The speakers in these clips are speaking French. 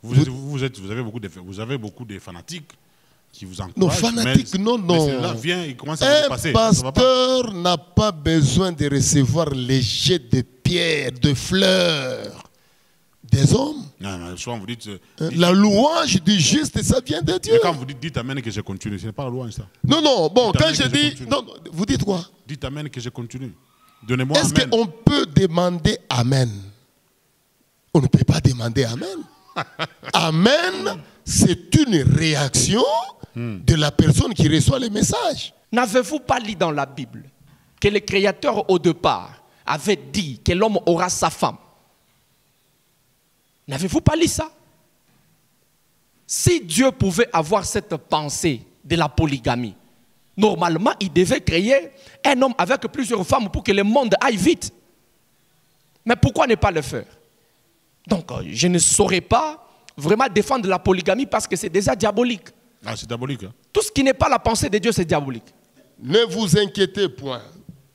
Vous avez beaucoup de fanatiques qui vous encouragent. Non, fanatiques, non. Mais là vient, il commence à vous passer. Un pasteur n'a pas besoin de recevoir les jets de pierres, de fleurs des hommes. Non, souvent vous dites... la louange du juste, ça vient de Dieu. Mais quand vous dites amen que je continue, ce n'est pas la louange ça. Non, bon, quand je dis... Non, vous dites quoi? Dites amen que je continue. Donnez-moi amen. Est-ce qu'on peut demander amen? On ne peut pas demander amen. Amen, c'est une réaction de la personne qui reçoit le message. N'avez-vous pas lu dans la Bible que le Créateur au départ avait dit que l'homme aura sa femme? N'avez-vous pas lu ça? Si Dieu pouvait avoir cette pensée de la polygamie, normalement, il devait créer un homme avec plusieurs femmes pour que le monde aille vite. Mais pourquoi ne pas le faire? Donc, je ne saurais pas vraiment défendre la polygamie parce que c'est déjà diabolique. Ah, c'est diabolique. Hein? Tout ce qui n'est pas la pensée de Dieu, c'est diabolique. Ne vous inquiétez point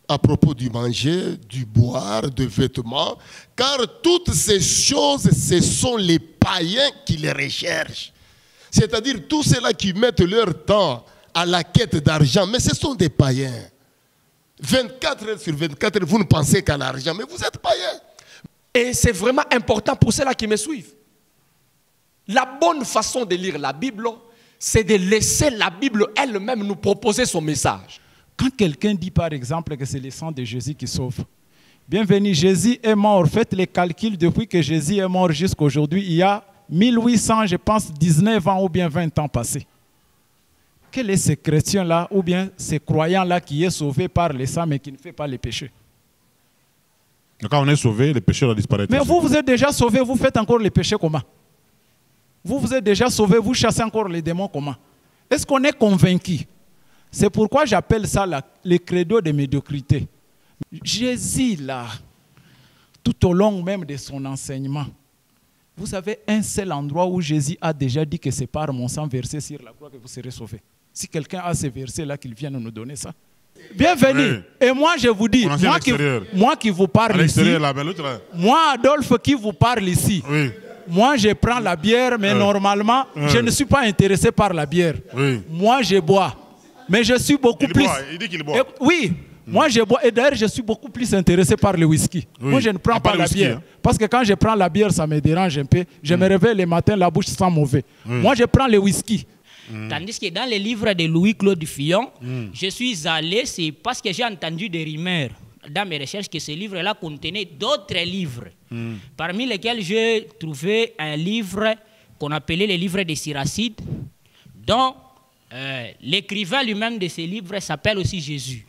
à propos du manger, du boire, des vêtements, car toutes ces choses, ce sont les païens qui les recherchent. C'est-à-dire tous ceux-là qui mettent leur temps à la quête d'argent, mais ce sont des païens. 24 heures sur 24, vous ne pensez qu'à l'argent, mais vous êtes païens. Et c'est vraiment important pour ceux-là qui me suivent. La bonne façon de lire la Bible, c'est de laisser la Bible elle-même nous proposer son message. Quand quelqu'un dit par exemple que c'est le sang de Jésus qui sauve, bienvenue, Jésus est mort. Faites les calculs depuis que Jésus est mort jusqu'à aujourd'hui. Il y a 1800, je pense, 19 ans ou bien 20 ans passés. Quel est ce chrétien-là ou bien ce croyant-là qui est sauvé par le sang mais qui ne fait pas les péchés? Quand on est sauvé, les péchés vont disparaître. Mais vous êtes déjà sauvé, vous faites encore les péchés comment? Vous êtes déjà sauvé, vous chassez encore les démons comment? Est-ce qu'on est convaincu? C'est pourquoi j'appelle ça le credo de médiocrité. Jésus, là, tout au long même de son enseignement, vous avez un seul endroit où Jésus a déjà dit que c'est par mon sang versé sur la croix que vous serez sauvés. Si quelqu'un a ces versets-là, qu'il vienne nous donner ça. Bienvenue. Oui. Et moi, je vous dis, moi qui vous parle ici, moi, Adolphe, qui vous parle ici, oui. Moi, je prends la bière, mais normalement, je ne suis pas intéressé par la bière. Oui. Moi, je bois. Mais je suis beaucoup plus... Il dit qu'il boit. Oui, moi, je bois. Et d'ailleurs, je suis beaucoup plus intéressé par le whisky. Oui. Moi, je ne prends pas la bière. Hein? Parce que quand je prends la bière, ça me dérange un peu. Je me réveille le matin, la bouche sent mauvais. Moi, je prends le whisky. Tandis que dans les livres de Louis-Claude Fillon, je suis allé, c'est parce que j'ai entendu des rumeurs dans mes recherches que ce livre-là contenait d'autres livres, parmi lesquels j'ai trouvé un livre qu'on appelait le livre des Syracides, dont l'écrivain lui-même de ce livre s'appelle aussi Jésus.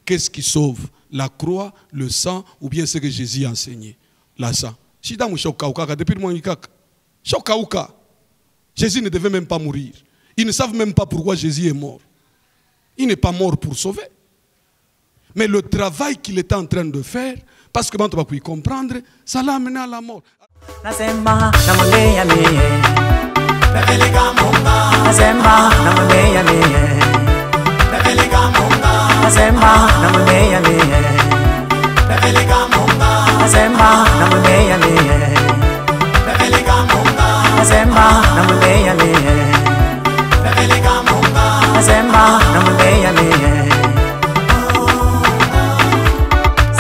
Qu'est-ce qui sauve? La croix, le sang ou bien ce que Jésus a enseigné? La sang. Jésus ne devait même pas mourir. Ils ne savent même pas pourquoi Jésus est mort. Il n'est pas mort pour sauver. Mais le travail qu'il était en train de faire, parce que quand on va pouvoir comprendre, ça l'a amené à la mort.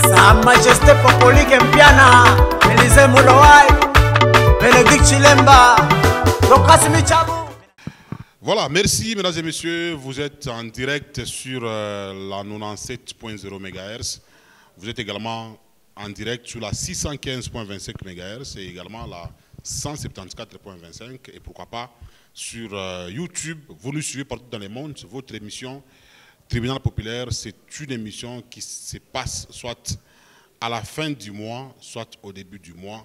Sa Majesté Popoli Kempiana, Élysée Moulouaï, Bénédicte Chilemba, Dokasimi Tchabou. Voilà, merci mesdames et messieurs, vous êtes en direct sur la 97.0 MHz. Vous êtes également en direct sur la 615.25 MHz et également la 174.25 et pourquoi pas sur YouTube. Vous nous suivez partout dans le monde. Votre émission Tribunal Populaire, c'est une émission qui se passe soit à la fin du mois, soit au début du mois,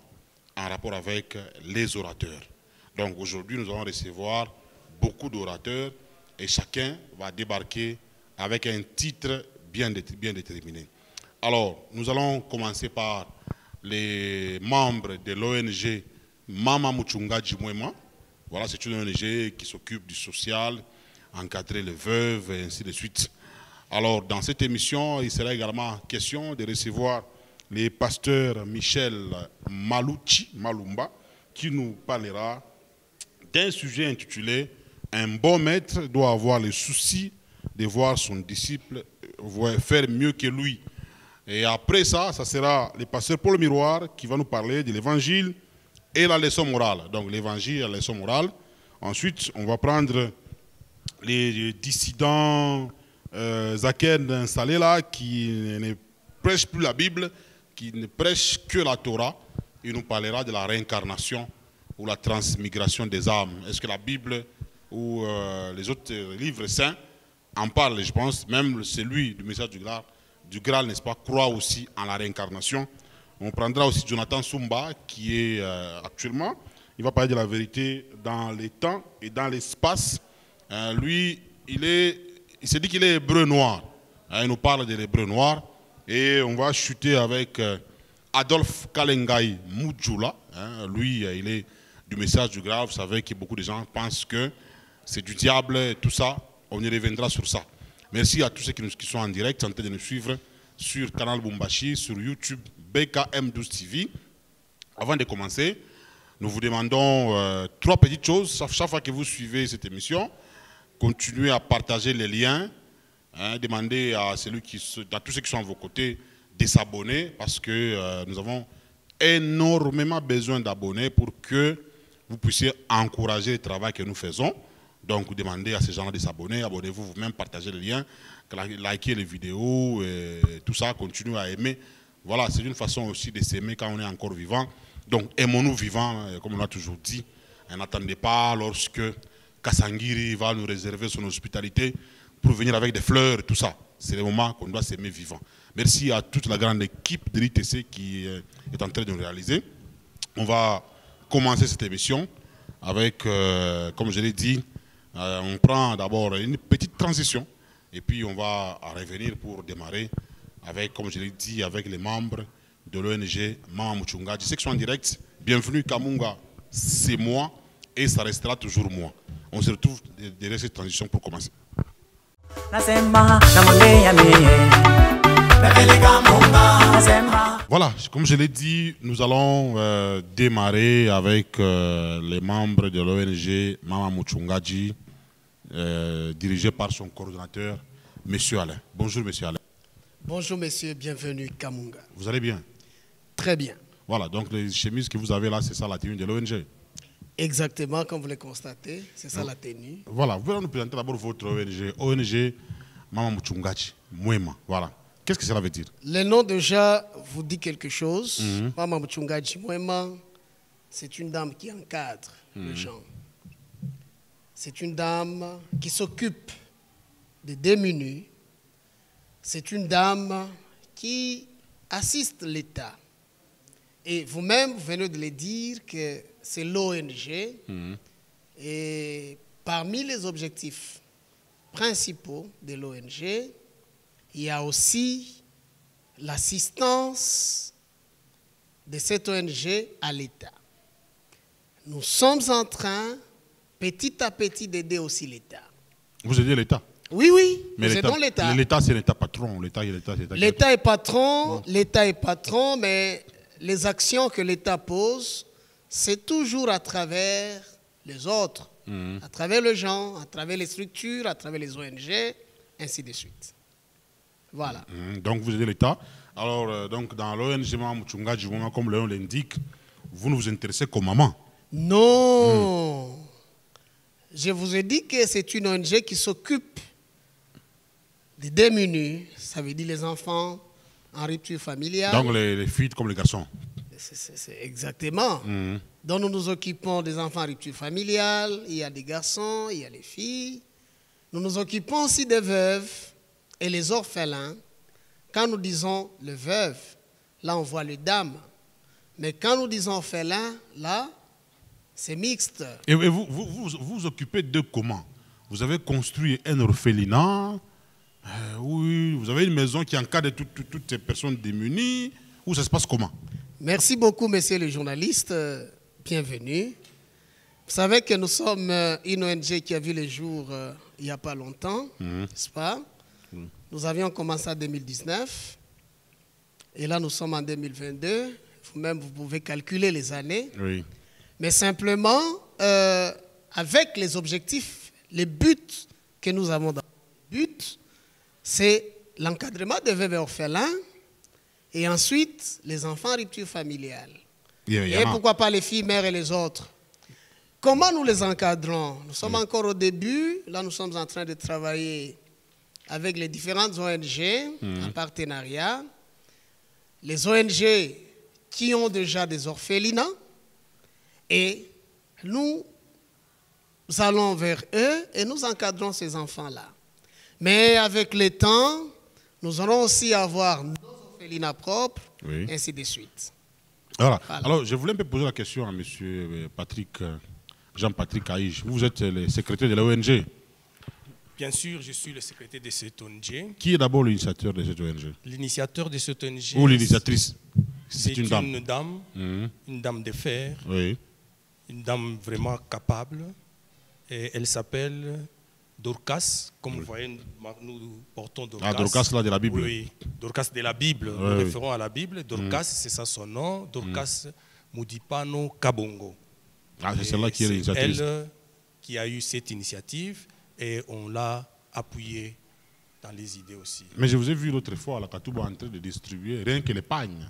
en rapport avec les orateurs. Donc aujourd'hui, nous allons recevoir beaucoup d'orateurs et chacun va débarquer avec un titre bien déterminé. Alors, nous allons commencer par les membres de l'ONG Mama Muchunga Jimwema. Voilà, c'est une ONG qui s'occupe du social, encadrer les veuves et ainsi de suite. Alors, dans cette émission, il sera également question de recevoir les pasteurs Michel Malouchi Malumba, qui nous parlera d'un sujet intitulé « Un bon maître doit avoir le souci de voir son disciple faire mieux que lui ». Et après ça, ça sera le pasteur Paul Miroir qui va nous parler de l'évangile et la leçon morale. Donc l'évangile et la leçon morale. Ensuite, on va prendre les dissidents Zaken installés là, qui ne prêchent plus la Bible, qui ne prêchent que la Torah. Il nous parlera de la réincarnation ou la transmigration des âmes. Est-ce que la Bible ou les autres livres saints en parlent? Je pense même celui du message du Graal, n'est-ce pas, croit aussi en la réincarnation. On prendra aussi Jonathan Sumba, qui est actuellement, il va parler de la vérité dans les temps et dans l'espace. Lui, il s'est dit qu'il est hébreu noir. Il nous parle de l'hébreu noir. Et on va chuter avec Adolphe Kalengai Mujula. Lui, il est du message du Graal. Vous savez que beaucoup de gens pensent que c'est du diable et tout ça. On y reviendra sur ça. Merci à tous ceux qui sont en direct, en train de nous suivre sur Canal Bumbashi, sur YouTube, BKM12 TV. Avant de commencer, nous vous demandons 3 petites choses. Chaque fois que vous suivez cette émission, continuez à partager les liens. Demandez à tous ceux qui sont à vos côtés de s'abonner parce que nous avons énormément besoin d'abonnés pour que vous puissiez encourager le travail que nous faisons. Donc, demandez à ces gens-là de s'abonner, abonnez-vous vous-même, partagez les liens, likez les vidéos, et tout ça, continuez à aimer. Voilà, c'est une façon aussi de s'aimer quand on est encore vivant. Donc, aimons-nous vivants, comme on l'a toujours dit. N'attendez pas lorsque Kassangiri va nous réserver son hospitalité pour venir avec des fleurs, tout ça. C'est le moment qu'on doit s'aimer vivant. Merci à toute la grande équipe de l'ITC qui est en train de nous réaliser. On va commencer cette émission avec, comme je l'ai dit, on prend d'abord une petite transition et puis on va revenir pour démarrer avec, comme je l'ai dit, avec les membres de l'ONG Mama Muchungaji. Ceux qui sont en direct, bienvenue Kamunga, c'est moi et ça restera toujours moi. On se retrouve derrière cette transition pour commencer. Voilà, comme je l'ai dit, nous allons démarrer avec les membres de l'ONG Mama Muchungaji, dirigé par son coordonnateur, M. Alain. Bonjour, M. Alain. Bonjour, monsieur, bienvenue, Kamunga. Vous allez bien? Très bien. Voilà, donc les chemises que vous avez là, c'est ça la tenue de l'ONG? Exactement, comme vous le constatez, c'est ça la tenue. Voilà, vous pouvez nous présenter d'abord votre ONG, ONG Mama Muchungaji, Mwema. Voilà. Qu'est-ce que cela veut dire? Le nom déjà vous dit quelque chose. Mama Muchungaji Mwema, c'est une dame qui encadre les gens. C'est une dame qui s'occupe des démunis. C'est une dame qui assiste l'État. Et vous-même, vous venez de le dire que c'est l'ONG. Et parmi les objectifs principaux de l'ONG, il y a aussi l'assistance de cette ONG à l'État. Nous sommes en train, petit à petit, d'aider aussi l'État. Vous aidez l'État? Oui, oui, mais nous aidons l'État. L'État, c'est l'État patron. L'État est patron, l'État est patron, mais les actions que l'État pose, c'est toujours à travers les autres, à travers les gens, à travers les structures, à travers les ONG, ainsi de suite. Voilà. Donc vous aidez l'État. Alors, donc dans l'ONG Mama Muchungaji, comme le nom l'indique, vous ne vous intéressez qu'aux mamans? Non. Je vous ai dit que c'est une ONG qui s'occupe des démunis, ça veut dire les enfants en rupture familiale. Donc les filles comme les garçons. C'est exactement. Donc nous nous occupons des enfants en rupture familiale, il y a des garçons, il y a des filles. Nous nous occupons aussi des veuves et les orphelins. Quand nous disons le veuve, là on voit les dames. Mais quand nous disons orphelin, là, c'est mixte. Et vous vous occupez de comment? Vous avez construit un orphelinat? Oui, vous avez une maison qui encadre toutes ces personnes démunies? Ou ça se passe comment? Merci beaucoup, messieurs les journalistes. Bienvenue. Vous savez que nous sommes une ONG qui a vu le jour il n'y a pas longtemps, n'est-ce pas? Nous avions commencé en 2019. Et là, nous sommes en 2022. Vous-même, vous pouvez calculer les années. Oui. Mais simplement, avec les objectifs, les buts que nous avons dans le but, c'est l'encadrement des veuves et orphelins et ensuite les enfants en rupture familiale. Et pourquoi pas les filles, mères et les autres. Comment nous les encadrons? Nous sommes encore au début. Là, nous sommes en train de travailler avec les différentes ONG en partenariat. Les ONG qui ont déjà des orphelinats. Et nous allons vers eux et nous encadrons ces enfants-là. Mais avec le temps, nous allons aussi avoir nos orphelinats propres, ainsi de suite. Voilà. Alors, je voulais un peu poser la question à M. Jean-Patrick Aïch. Vous êtes le secrétaire de l'ONG. Bien sûr, je suis le secrétaire de cette ONG. Qui est d'abord l'initiateur de cette ONG? L'initiateur de cette ONG. Ou l'initiatrice? C'est une dame. Une dame de fer. Oui. Une dame vraiment capable. Et elle s'appelle Dorcas. Comme vous voyez, nous portons Dorcas. Ah, Dorcas, là, de la Bible. Oui, Dorcas de la Bible. Nous référons à la Bible. Dorcas, c'est ça son nom. Dorcas Mudipano Kabongo. Ah, c'est celle-là qui est l'initiatrice. C'est elle qui a eu cette initiative et on l'a appuyée dans les idées aussi. Mais je vous ai vu l'autre fois à la Katouba en train de distribuer rien que les pagnes.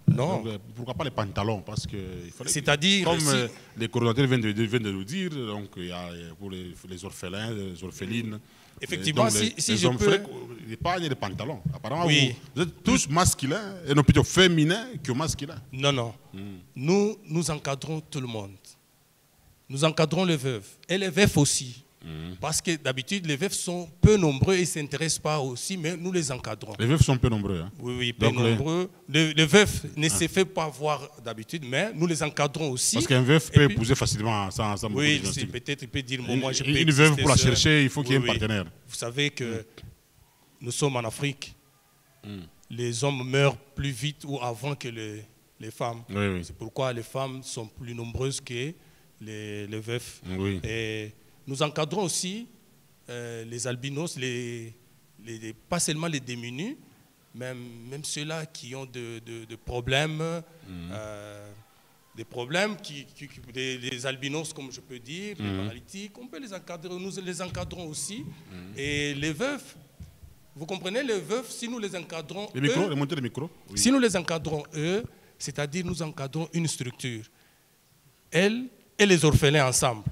Non. Donc, pourquoi pas les pantalons? Parce que c'est-à-dire, comme les coordonnateurs viennent de nous dire, donc il y a pour les orphelins, les orphelines. Effectivement, donc, si je peux. Les pagnes et les pantalons. Apparemment, oui. vous êtes tous masculins et non plutôt féminins que masculins. Non, non. Nous encadrons tout le monde. Nous encadrons les veuves et les veufs aussi. Parce que d'habitude, les veufs sont peu nombreux et ne s'intéressent pas aussi, mais nous les encadrons. Les veufs sont peu nombreux. Hein? Oui, peu nombreux. Les veufs ne se fait pas voir d'habitude, mais nous les encadrons aussi. Parce qu'un veuf peut épouser facilement sans oui, peut-être il peut dire, moi je peux une veuve pour la chercher, il faut qu'il y ait un partenaire. Vous savez que nous sommes en Afrique. Les hommes meurent plus vite ou avant que les femmes. C'est pourquoi les femmes sont plus nombreuses que les veufs. Et nous encadrons aussi les albinos, pas seulement les démunis, même ceux-là qui ont des problèmes, des problèmes, des albinos, comme je peux dire, des paralytiques, on peut les encadrer, nous les encadrons aussi. Et les veufs, vous comprenez, les veufs, si nous les encadrons, si nous les encadrons eux, c'est-à-dire nous encadrons une structure, elles et les orphelins ensemble.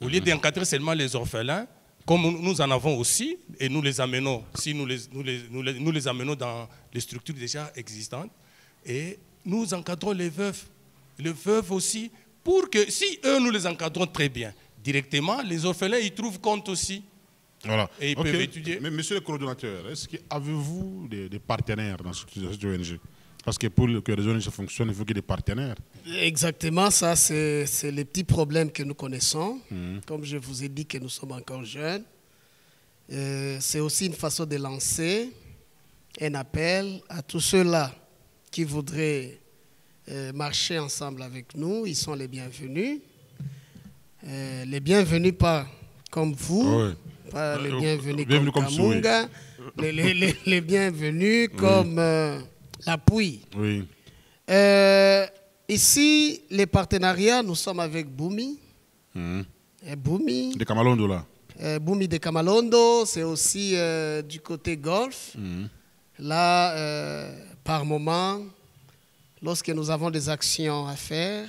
Au lieu d'encadrer seulement les orphelins, comme nous en avons aussi, et nous les amenons, si nous les amenons dans les structures déjà existantes, et nous encadrons les veuves aussi, pour que si eux nous les encadrons très bien, directement, les orphelins ils trouvent compte aussi. Voilà. Et ils peuvent étudier. Mais monsieur le coordonnateur, est-ce que avez-vous des partenaires dans cette ONG? Parce que pour que les ONG fonctionnent, il faut qu'il y ait des partenaires. Exactement, ça c'est les petits problèmes que nous connaissons. Comme je vous ai dit que nous sommes encore jeunes. C'est aussi une façon de lancer un appel à tous ceux-là qui voudraient marcher ensemble avec nous. Ils sont les bienvenus. Les bienvenus pas comme vous, pas les bienvenus comme Kamunga, les bienvenus comme... l'appui. Oui. Ici, les partenariats, nous sommes avec Boumi. Boumi. De Kamalondo, là. Boumi de Kamalondo, c'est aussi du côté golf. Là, par moment, lorsque nous avons des actions à faire,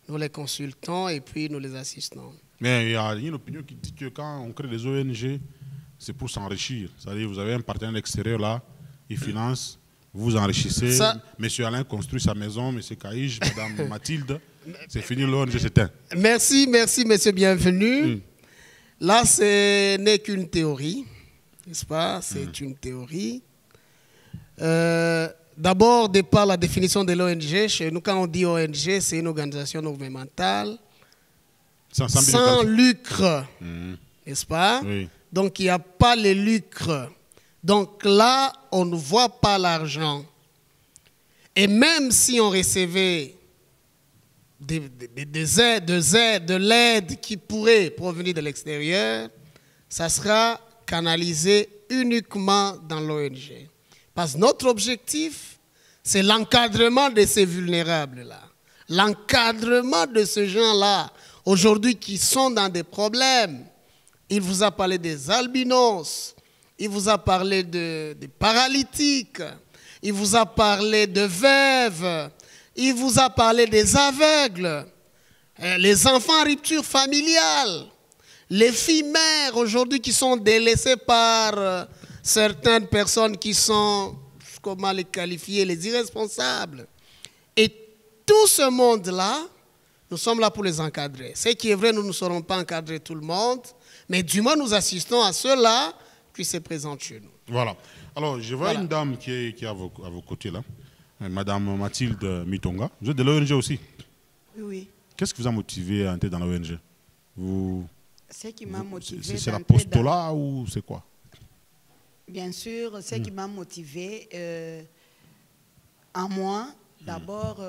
nous les consultons et puis nous les assistons. Mais il y a une opinion qui dit que quand on crée des ONG, c'est pour s'enrichir. C'est-à-dire vous avez un partenaire extérieur là, il finance. Vous enrichissez, monsieur Alain construit sa maison, monsieur Kaïch, madame Mathilde, c'est fini l'ONG, c'est éteint. Merci, monsieur bienvenu. Là, ce n'est qu'une théorie, n'est-ce pas? C'est une théorie. D'abord, de par la définition de l'ONG, chez nous, quand on dit ONG, c'est une organisation non gouvernementale sans lucre, n'est-ce pas? Donc, il n'y a pas le lucre. Donc là, on ne voit pas l'argent. Et même si on recevait de l'aide qui pourrait provenir de l'extérieur, ça sera canalisé uniquement dans l'ONG. Parce que notre objectif, c'est l'encadrement de ces vulnérables-là. L'encadrement de ces gens-là aujourd'hui qui sont dans des problèmes. Il vous a parlé des albinos, il vous a parlé des paralytiques, il vous a parlé de veuves, il vous a parlé des aveugles, les enfants en rupture familiale, les filles mères aujourd'hui qui sont délaissées par certaines personnes qui sont, comment les qualifier, les irresponsables. Et tout ce monde-là, nous sommes là pour les encadrer. Ce qui est vrai, nous ne saurons pas encadrer tout le monde, mais du moins nous assistons à ceux-là qui se présentent chez nous. Voilà. Alors, je vois une dame qui est à vos côtés là, Madame Mathilde Mitonga. Vous êtes de l'ONG aussi? Oui. Qu'est-ce qui vous a motivé à entrer dans l'ONG? Ce qui m'a motivé. C'est l'apostolat ou c'est quoi? Bien sûr, ce qui m'a motivé en moi, d'abord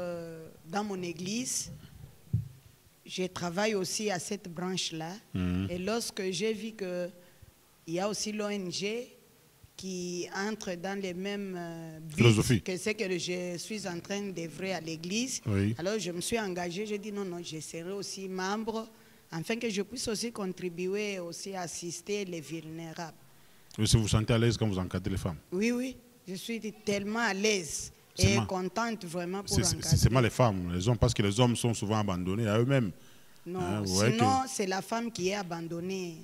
dans mon église, je travaille aussi à cette branche-là. Et lorsque j'ai vu qu'il y a aussi l'ONG qui entre dans les mêmes buts que ce que je suis en train d'œuvrer à l'église, alors je me suis engagée, j'ai dit non, je serai aussi membre, afin que je puisse aussi contribuer, aussi assister les vulnérables. Est-ce que vous vous sentez à l'aise quand vous encadrez les femmes? Oui, je suis tellement à l'aise et contente vraiment pour encadrer. C'est seulement les femmes, les hommes, parce que les hommes sont souvent abandonnés à eux-mêmes. Non, sinon c'est la femme qui est abandonnée.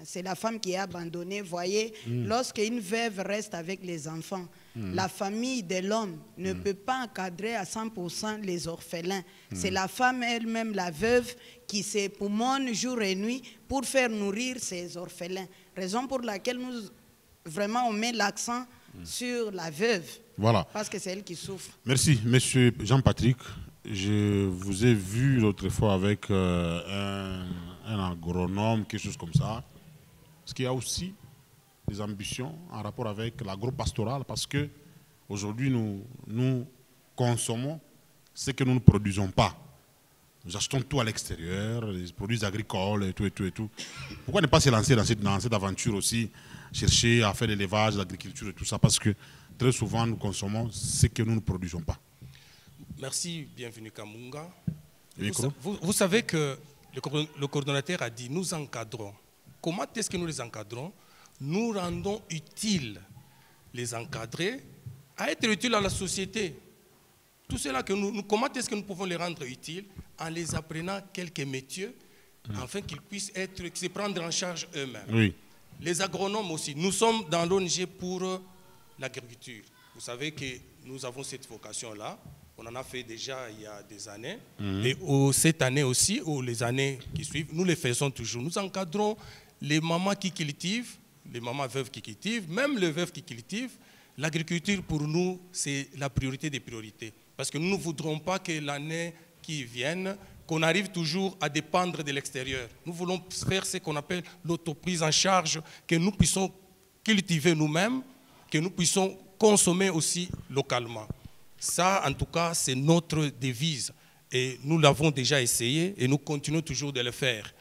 C'est la femme qui est abandonnée. Voyez, lorsqu'une veuve reste avec les enfants, la famille de l'homme ne peut pas encadrer à 100% les orphelins. C'est la femme elle-même, la veuve, qui s'époumonne jour et nuit pour faire nourrir ses orphelins. Raison pour laquelle on met l'accent sur la veuve. Voilà. Parce que c'est elle qui souffre. Merci, monsieur Jean-Patrick. Je vous ai vu l'autre fois avec un agronome, quelque chose comme ça. Parce qu'il y a aussi des ambitions en rapport avec l'agro-pastoral, parce que aujourd'hui nous consommons ce que nous ne produisons pas. Nous achetons tout à l'extérieur, les produits agricoles et tout. Pourquoi ne pas se lancer dans cette aventure aussi, chercher à faire l'élevage, l'agriculture et tout ça, parce que très souvent nous consommons ce que nous ne produisons pas. Merci, bienvenue Kamunga. Vous savez que le coordonnateur a dit nous encadrons. Comment est-ce que nous les encadrons? Nous rendons utile les encadrés à être utiles à la société. Tout cela que comment est-ce que nous pouvons les rendre utiles? En les apprenant quelques métiers, afin qu'ils puissent se prendre en charge eux-mêmes. Oui. Les agronomes aussi. Nous sommes dans l'ONG pour l'agriculture. Vous savez que nous avons cette vocation-là. On en a fait déjà il y a des années. Et cette année aussi, ou les années qui suivent, nous les faisons toujours. Nous encadrons les mamans qui cultivent, les mamans veuves qui cultivent, même les veuves qui cultivent. L'agriculture, pour nous, c'est la priorité des priorités. Parce que nous ne voudrons pas que l'année qui vienne, qu'on arrive toujours à dépendre de l'extérieur. Nous voulons faire ce qu'on appelle l'autoprise en charge, que nous puissions cultiver nous-mêmes, que nous puissions consommer aussi localement. Ça, en tout cas, c'est notre devise. Et nous l'avons déjà essayé et nous continuons toujours de le faire.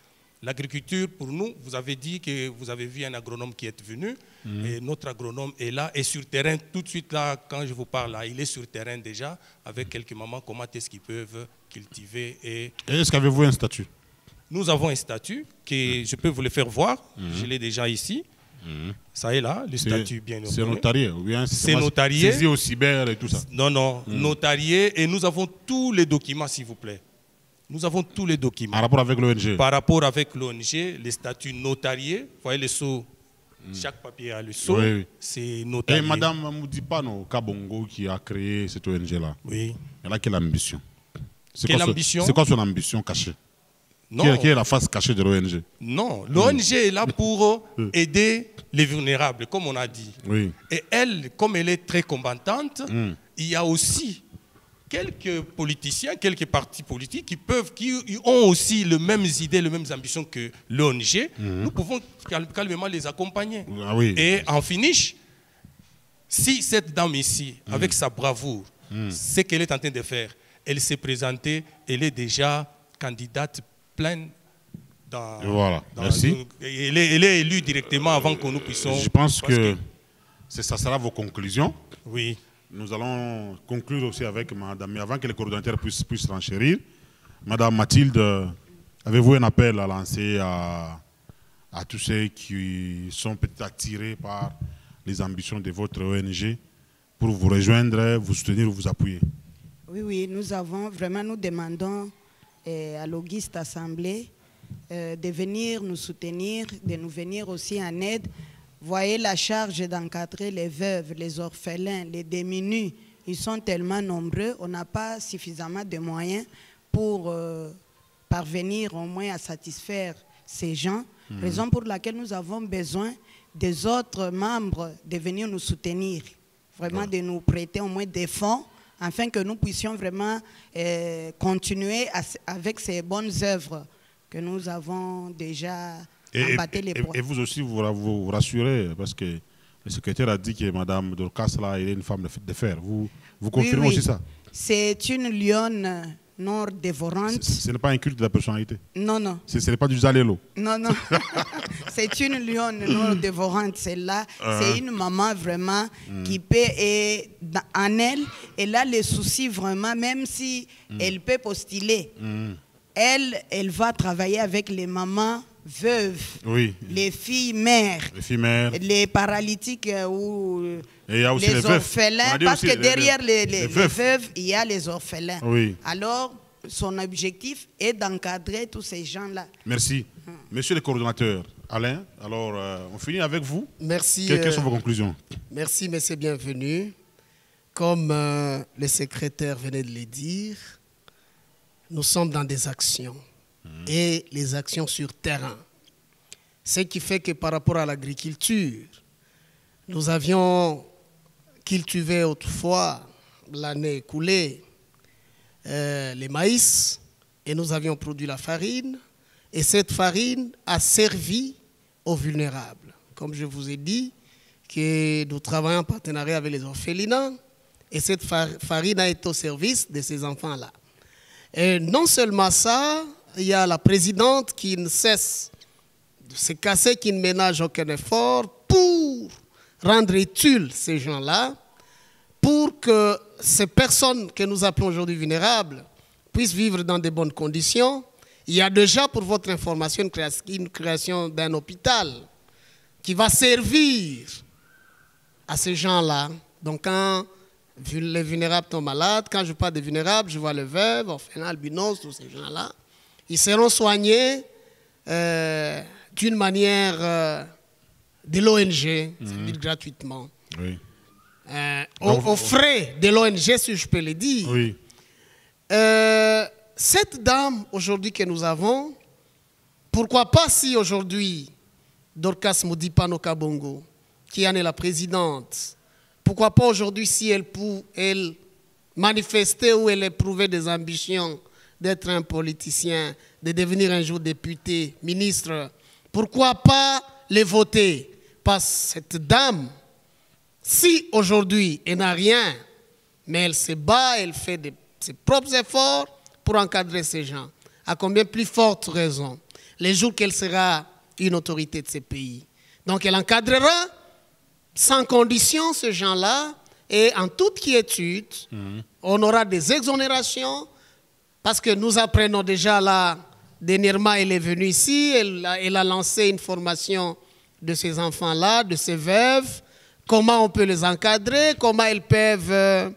L'agriculture, pour nous, vous avez dit que vous avez vu un agronome qui est venu. Et notre agronome est là, et sur terrain, tout de suite là, quand je vous parle là, il est sur terrain déjà, avec quelques mamans, comment est-ce qu'ils peuvent cultiver. Et est-ce qu'avez-vous un statut? Nous avons un statut que je peux vous le faire voir, je l'ai déjà ici. Ça est là, le statut bien noté. C'est notarié ou bien c'est notarié. Saisi au cyber et tout ça? Non, notarié, et nous avons tous les documents, s'il vous plaît. Nous avons tous les documents. Par rapport avec l'ONG? Par rapport avec l'ONG, les statuts notariés, vous voyez le sceau, chaque papier a le sceau, c'est notarié. Et Madame Moudipano Kabongo qui a créé cette ONG-là, elle a quelle ambition? Quelle ambition? C'est quoi son ambition cachée? Non. Quelle est la face cachée de l'ONG? Non, l'ONG est là pour aider les vulnérables, comme on a dit. Et elle, comme elle est très combattante, il y a aussi quelques politiciens, quelques partis politiques qui ont aussi les mêmes idées, les mêmes ambitions que l'ONG. Nous pouvons calmement les accompagner. Et en finish, si cette dame ici, avec sa bravoure, ce qu'elle est en train de faire, elle s'est présentée, elle est déjà candidate pleine dans... Voilà, merci. Elle est élue directement avant que nous puissions... Je pense que ça sera vos conclusions. Oui. Nous allons conclure aussi avec Madame, mais avant que les coordonnateurs puissent renchérir, Madame Mathilde Avez-vous un appel à lancer à tous ceux qui sont peut-être attirés par les ambitions de votre ONG pour vous rejoindre, vous soutenir ou vous appuyer? Oui, nous demandons à l'Auguste Assemblée de venir nous soutenir, de nous venir aussi en aide. Voyez la charge d'encadrer les veuves, les orphelins, les démunis. Ils sont tellement nombreux, on n'a pas suffisamment de moyens pour parvenir au moins à satisfaire ces gens. Raison pour laquelle nous avons besoin des autres membres de venir nous soutenir, vraiment de nous prêter au moins des fonds, afin que nous puissions vraiment continuer avec ces bonnes œuvres que nous avons déjà embatté les poids. Et vous aussi, vous rassurez, parce que le secrétaire a dit que Mme Dorcas, là, elle est une femme de fer. Vous confirmez aussi ça? C'est une lionne non dévorante. Ce n'est pas un culte de la personnalité? Non, non. Ce n'est pas du zalélo? Non, non. C'est une lionne non dévorante, celle-là. C'est une maman vraiment qui peut, et en elle, elle a les soucis vraiment, même si elle peut postuler. Elle va travailler avec les mamans veuves, les filles mères, les paralytiques ou les orphelins, parce que derrière les veuves, il y a les orphelins. Alors, son objectif est d'encadrer tous ces gens-là. Merci. Monsieur le coordonnateur, Alain, alors on finit avec vous. Merci. Quelles sont vos conclusions? Merci, messieurs, bienvenue. Comme le secrétaire venait de le dire, nous sommes dans des actions et les actions sur terrain. Ce qui fait que par rapport à l'agriculture, nous avions cultivé autrefois, l'année écoulée, les maïs et nous avions produit la farine et cette farine a servi aux vulnérables. Comme je vous ai dit, que nous travaillons en partenariat avec les orphelinats et cette farine a été au service de ces enfants-là. Et non seulement ça, il y a la présidente qui ne cesse de se casser, qui ne ménage aucun effort pour rendre utile ces gens-là, pour que ces personnes que nous appelons aujourd'hui vulnérables puissent vivre dans de bonnes conditions. Il y a déjà, pour votre information, une création d'un hôpital qui va servir à ces gens-là. Donc quand les vulnérables tombent malades, quand je parle des vulnérables, je vois les veuves, orphelins, albinos, tous ces gens-là. Ils seront soignés d'une manière de l'ONG, c'est-à-dire gratuitement. Oui. Aux frais de l'ONG, si je peux le dire. Oui. Cette dame, aujourd'hui, que nous avons, pourquoi pas si aujourd'hui, Dorcas Modipano Kabongo, qui en est la présidente, pourquoi pas aujourd'hui si elle manifestait ou elle éprouvait des ambitions d'être un politicien, de devenir un jour député, ministre, pourquoi pas les voter? Parce que cette dame, si aujourd'hui elle n'a rien, mais elle se bat, elle fait ses propres efforts pour encadrer ces gens, à combien plus forte raison les jours qu'elle sera une autorité de ces pays. Donc elle encadrera sans condition ces gens-là et en toute quiétude, on aura des exonérations parce que nous apprenons déjà là, dernièrement elle est venue ici, elle a lancé une formation de ces enfants-là, de ces veuves, comment on peut les encadrer, comment elles peuvent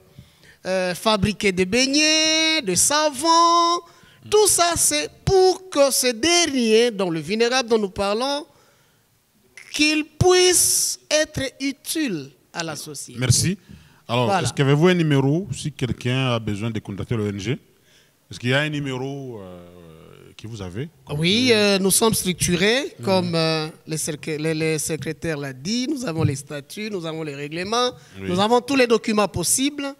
fabriquer des beignets, des savons. Tout ça, c'est pour que ces derniers, dont le vulnérable dont nous parlons, qu'ils puissent être utiles à la société. Merci. Alors, voilà. Est-ce qu'avez-vous un numéro si quelqu'un a besoin de contacter l'ONG? Est-ce qu'il y a un numéro que vous avez? Oui, nous sommes structurés, comme le secrétaire l'a dit. Nous avons les statuts, nous avons les règlements, nous avons tous les documents possibles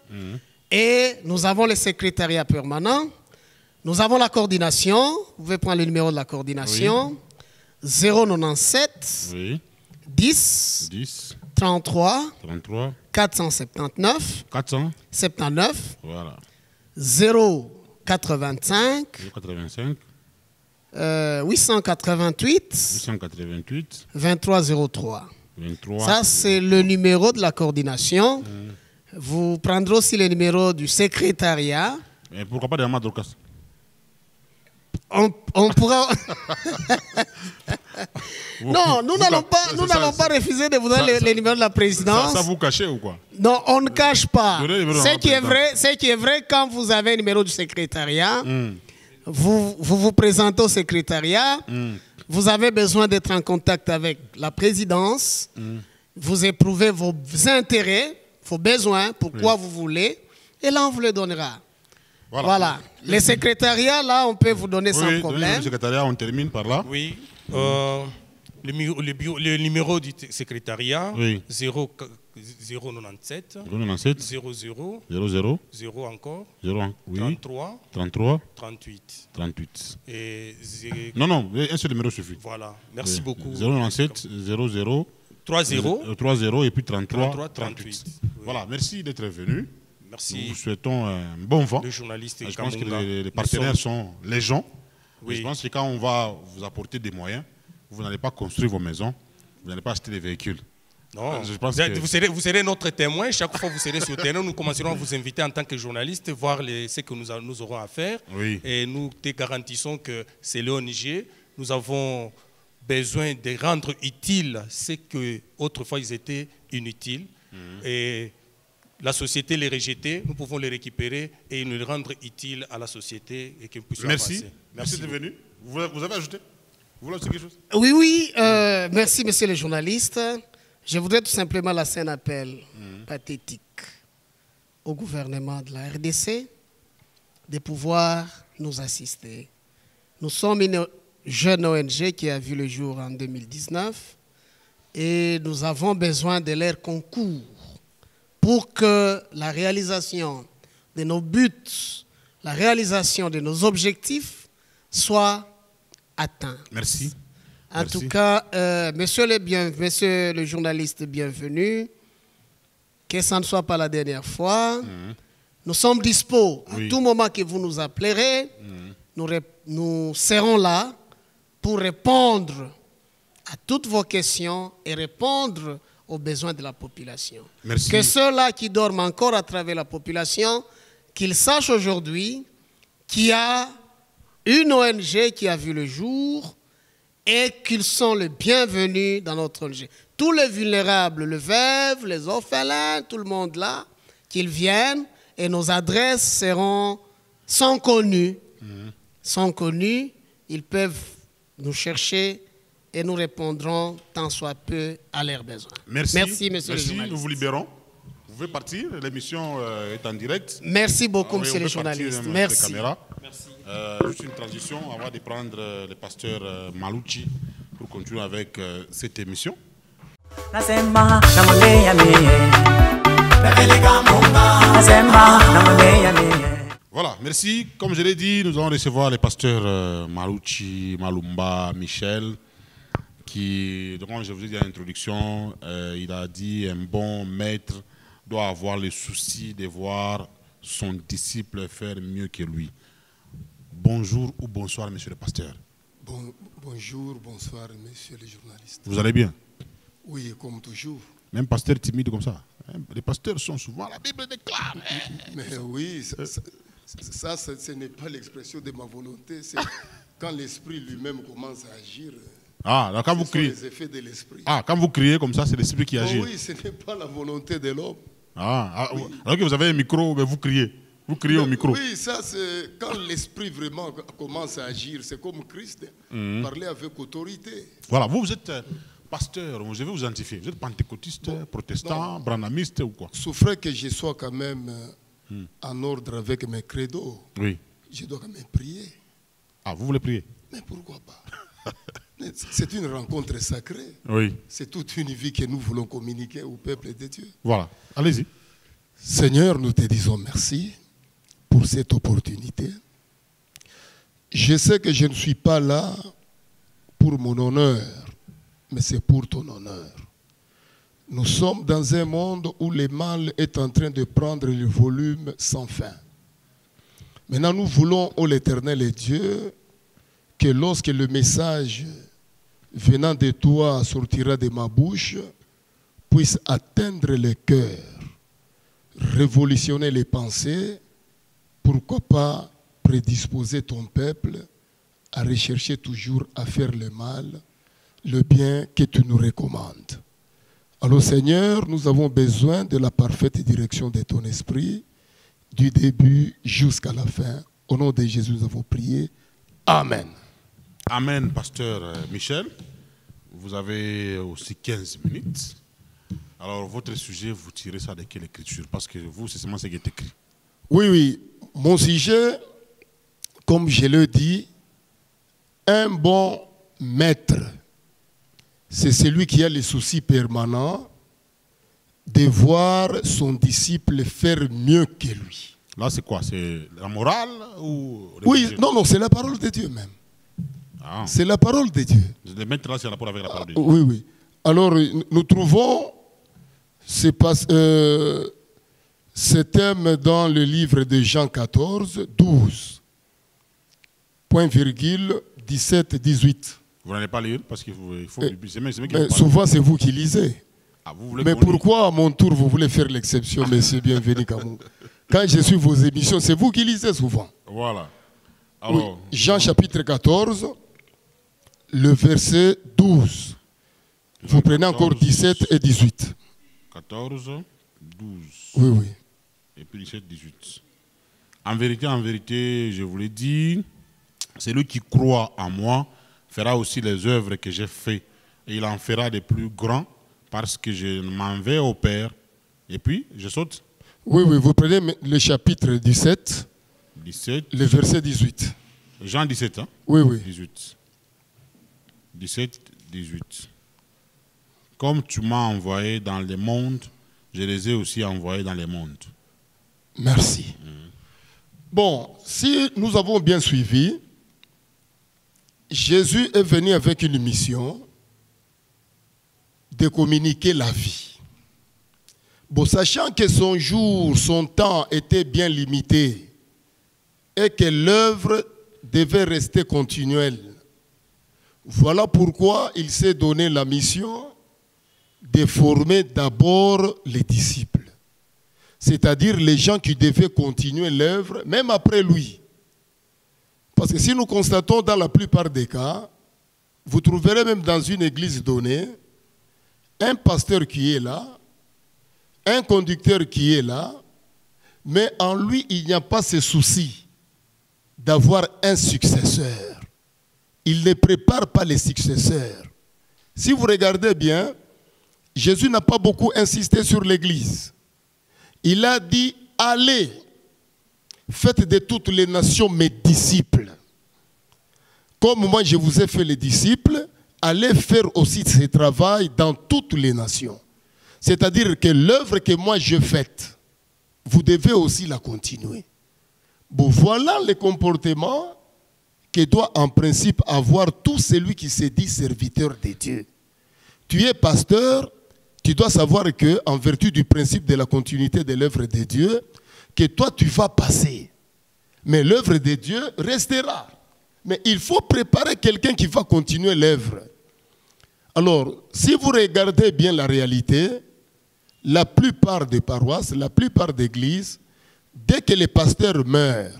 et nous avons le secrétariat permanent. Nous avons la coordination. Vous pouvez prendre le numéro de la coordination. 097 10 33 479 voilà. 085 888 2303. Ça, c'est le numéro de la coordination. Vous prendrez aussi le numéro du secrétariat. Mais pourquoi pas de Mme Dorcas? on pourra... Non, nous n'allons pas refuser de vous donner les numéros de la présidence. Ça vous cachez ou quoi? Non, on ne cache pas. Ce qui est vrai, quand vous avez un numéro du secrétariat, vous présentez au secrétariat, vous avez besoin d'être en contact avec la présidence, vous éprouvez vos intérêts, vos besoins, pourquoi vous voulez, et là on vous le donnera. Voilà. Les secrétariats, là, on peut vous donner sans problème. Le secrétariat, on termine par là. Oui. Le numéro du secrétariat, 097 00 0 encore 33 38. Et non, un seul numéro suffit. Voilà, merci beaucoup. 097 00 30 et puis 33 38. Voilà, merci d'être venu. Merci. Nous vous souhaitons un bon vent. Les journalistes, je pense que les partenaires sont les gens. Oui. Je pense que quand on va vous apporter des moyens, vous n'allez pas construire vos maisons, vous n'allez pas acheter des véhicules. Non, je pense que... vous serez notre témoin. Chaque fois que vous serez sur le terrain, nous commencerons à vous inviter en tant que journaliste, voir ce que nous aurons à faire. Oui. Et nous te garantissons que c'est l'ONG. Nous avons besoin de rendre utile ce que autrefois ils étaient inutiles. Et la société les rejetait, nous pouvons les récupérer et nous les rendre utiles à la société et que nous puissions avancer. Merci d'être venu. Vous avez ajouté? Vous voulez ajouter quelque chose? Oui, merci, monsieur le journaliste. Je voudrais tout simplement lancer un appel pathétique au gouvernement de la RDC de pouvoir nous assister. Nous sommes une jeune ONG qui a vu le jour en 2019 et nous avons besoin de leur concours pour que la réalisation de nos buts, la réalisation de nos objectifs soit atteinte. Merci. En tout cas, monsieur le journaliste, bienvenue. Que ça ne soit pas la dernière fois. Nous sommes dispos. À tout moment que vous nous appellerez, nous serons là pour répondre à toutes vos questions et répondre aux besoins de la population. Merci. Que ceux-là qui dorment encore à travers la population, qu'ils sachent aujourd'hui qu'il y a une ONG qui a vu le jour et qu'ils sont les bienvenus dans notre ONG. Tous les vulnérables, les veuves, les orphelins, tout le monde là, qu'ils viennent et nos adresses sont connues. Sont connues, ils peuvent nous chercher et nous répondrons tant soit peu à leurs besoins. Merci, monsieur le journaliste. Nous vous libérons. Vous pouvez partir, l'émission est en direct. Merci beaucoup, monsieur le journaliste. Merci. Juste une transition avant de prendre le pasteur Malouchi pour continuer avec cette émission. Voilà, merci. Comme je l'ai dit, nous allons recevoir les pasteurs Malouchi, Malumba, Michel, qui, donc je vous ai dit à l'introduction, il a dit un bon maître doit avoir le souci de voir son disciple faire mieux que lui. Bonjour ou bonsoir, monsieur le pasteur. Bonjour, bonsoir, monsieur le journaliste. Vous allez bien? Oui, comme toujours. Même pasteur timide comme ça. Les pasteurs sont souvent, la Bible déclare. Mais oui, ça ce n'est pas l'expression de ma volonté. C'est quand l'esprit lui-même commence à agir. Ah, alors quand vous criez. Les effets de l'esprit. Ah, quand vous criez comme ça, c'est l'esprit qui agit. Oui, ce n'est pas la volonté de l'homme. Oui. Alors que vous avez un micro, mais vous criez. Vous criez au micro. Oui, ça c'est quand l'esprit vraiment commence à agir. C'est comme Christ, parler avec autorité. Voilà, vous êtes pasteur, je vais vous identifier. Vous êtes pentecôtiste, protestant, branhamiste ou quoi? Souffrez que je sois quand même en ordre avec mes credos. Oui. Je dois quand même prier. Ah, vous voulez prier? Mais pourquoi pas? C'est une rencontre sacrée. Oui. C'est toute une vie que nous voulons communiquer au peuple de Dieu. Voilà, allez-y. Seigneur, nous te disons merci pour cette opportunité. Je sais que je ne suis pas là pour mon honneur, mais c'est pour ton honneur. Nous sommes dans un monde où le mal est en train de prendre le volume sans fin. Maintenant, nous voulons, ô l'Éternel et Dieu, que lorsque le message venant de toi sortira de ma bouche, puisse atteindre les cœurs, révolutionner les pensées, pourquoi pas prédisposer ton peuple à rechercher toujours à faire le mal, le bien que tu nous recommandes. Alors Seigneur, nous avons besoin de la parfaite direction de ton esprit, du début jusqu'à la fin. Au nom de Jésus, nous avons prié. Amen. Amen, pasteur Michel. Vous avez aussi 15 minutes. Alors, votre sujet, vous tirez ça de quelle écriture? Parce que vous, c'est seulement ce qui est écrit. Oui. Mon sujet, comme je le dis, un bon maître, c'est celui qui a les soucis permanents de voir son disciple faire mieux que lui. Là, c'est quoi? C'est la morale ou... Oui, non, c'est la parole de Dieu même. Ah. C'est la parole de Dieu. Le maître là, c'est rapport avec la parole de Dieu. Oui. Alors, nous trouvons ce thème dans le livre de Jean 14, 12. Point virgule, 17, 18. Vous n'allez pas lire parce qu'il faut... souvent, c'est vous qui lisez. Ah, vous voulez mais pourquoi, à mon tour, vous voulez faire l'exception, monsieur Bienvenu Kamou? Quand je suis vos émissions, c'est vous qui lisez souvent. Voilà. Alors, oui, Jean chapitre 14, le verset 12. Vous prenez encore 17 et 18. 14, 12. Oui. Et puis 17, 18. En vérité, je vous l'ai dit, celui qui croit en moi fera aussi les œuvres que j'ai faites. Et il en fera des plus grands parce que je m'en vais au Père. Et puis, je saute. Oui, vous prenez le chapitre 17, le verset 18. Jean 17, hein? Oui. 17, 18. Comme tu m'as envoyé dans le monde, je les ai aussi envoyés dans le monde. Merci. Bon, si nous avons bien suivi, Jésus est venu avec une mission de communiquer la vie. Bon, sachant que son temps était bien limité et que l'œuvre devait rester continuelle, voilà pourquoi il s'est donné la mission de former d'abord les disciples, c'est-à-dire les gens qui devaient continuer l'œuvre même après lui. Parce que si nous constatons dans la plupart des cas, vous trouverez même dans une église donnée, un pasteur qui est là, un conducteur qui est là, mais en lui, il n'y a pas ce souci d'avoir un successeur. Il ne prépare pas les successeurs. Si vous regardez bien, Jésus n'a pas beaucoup insisté sur l'église. Il a dit, allez, faites de toutes les nations mes disciples. Comme moi je vous ai fait les disciples, allez faire aussi ce travail dans toutes les nations. C'est-à-dire que l'œuvre que moi je fais, vous devez aussi la continuer. Bon, voilà le comportement que doit en principe avoir tout celui qui se dit serviteur de Dieu. Tu es pasteur, tu dois savoir que, en vertu du principe de la continuité de l'œuvre de Dieu, que toi tu vas passer. Mais l'œuvre de Dieu restera. Mais il faut préparer quelqu'un qui va continuer l'œuvre. Alors, si vous regardez bien la réalité, la plupart des paroisses, la plupart des églises, dès que les pasteurs meurent,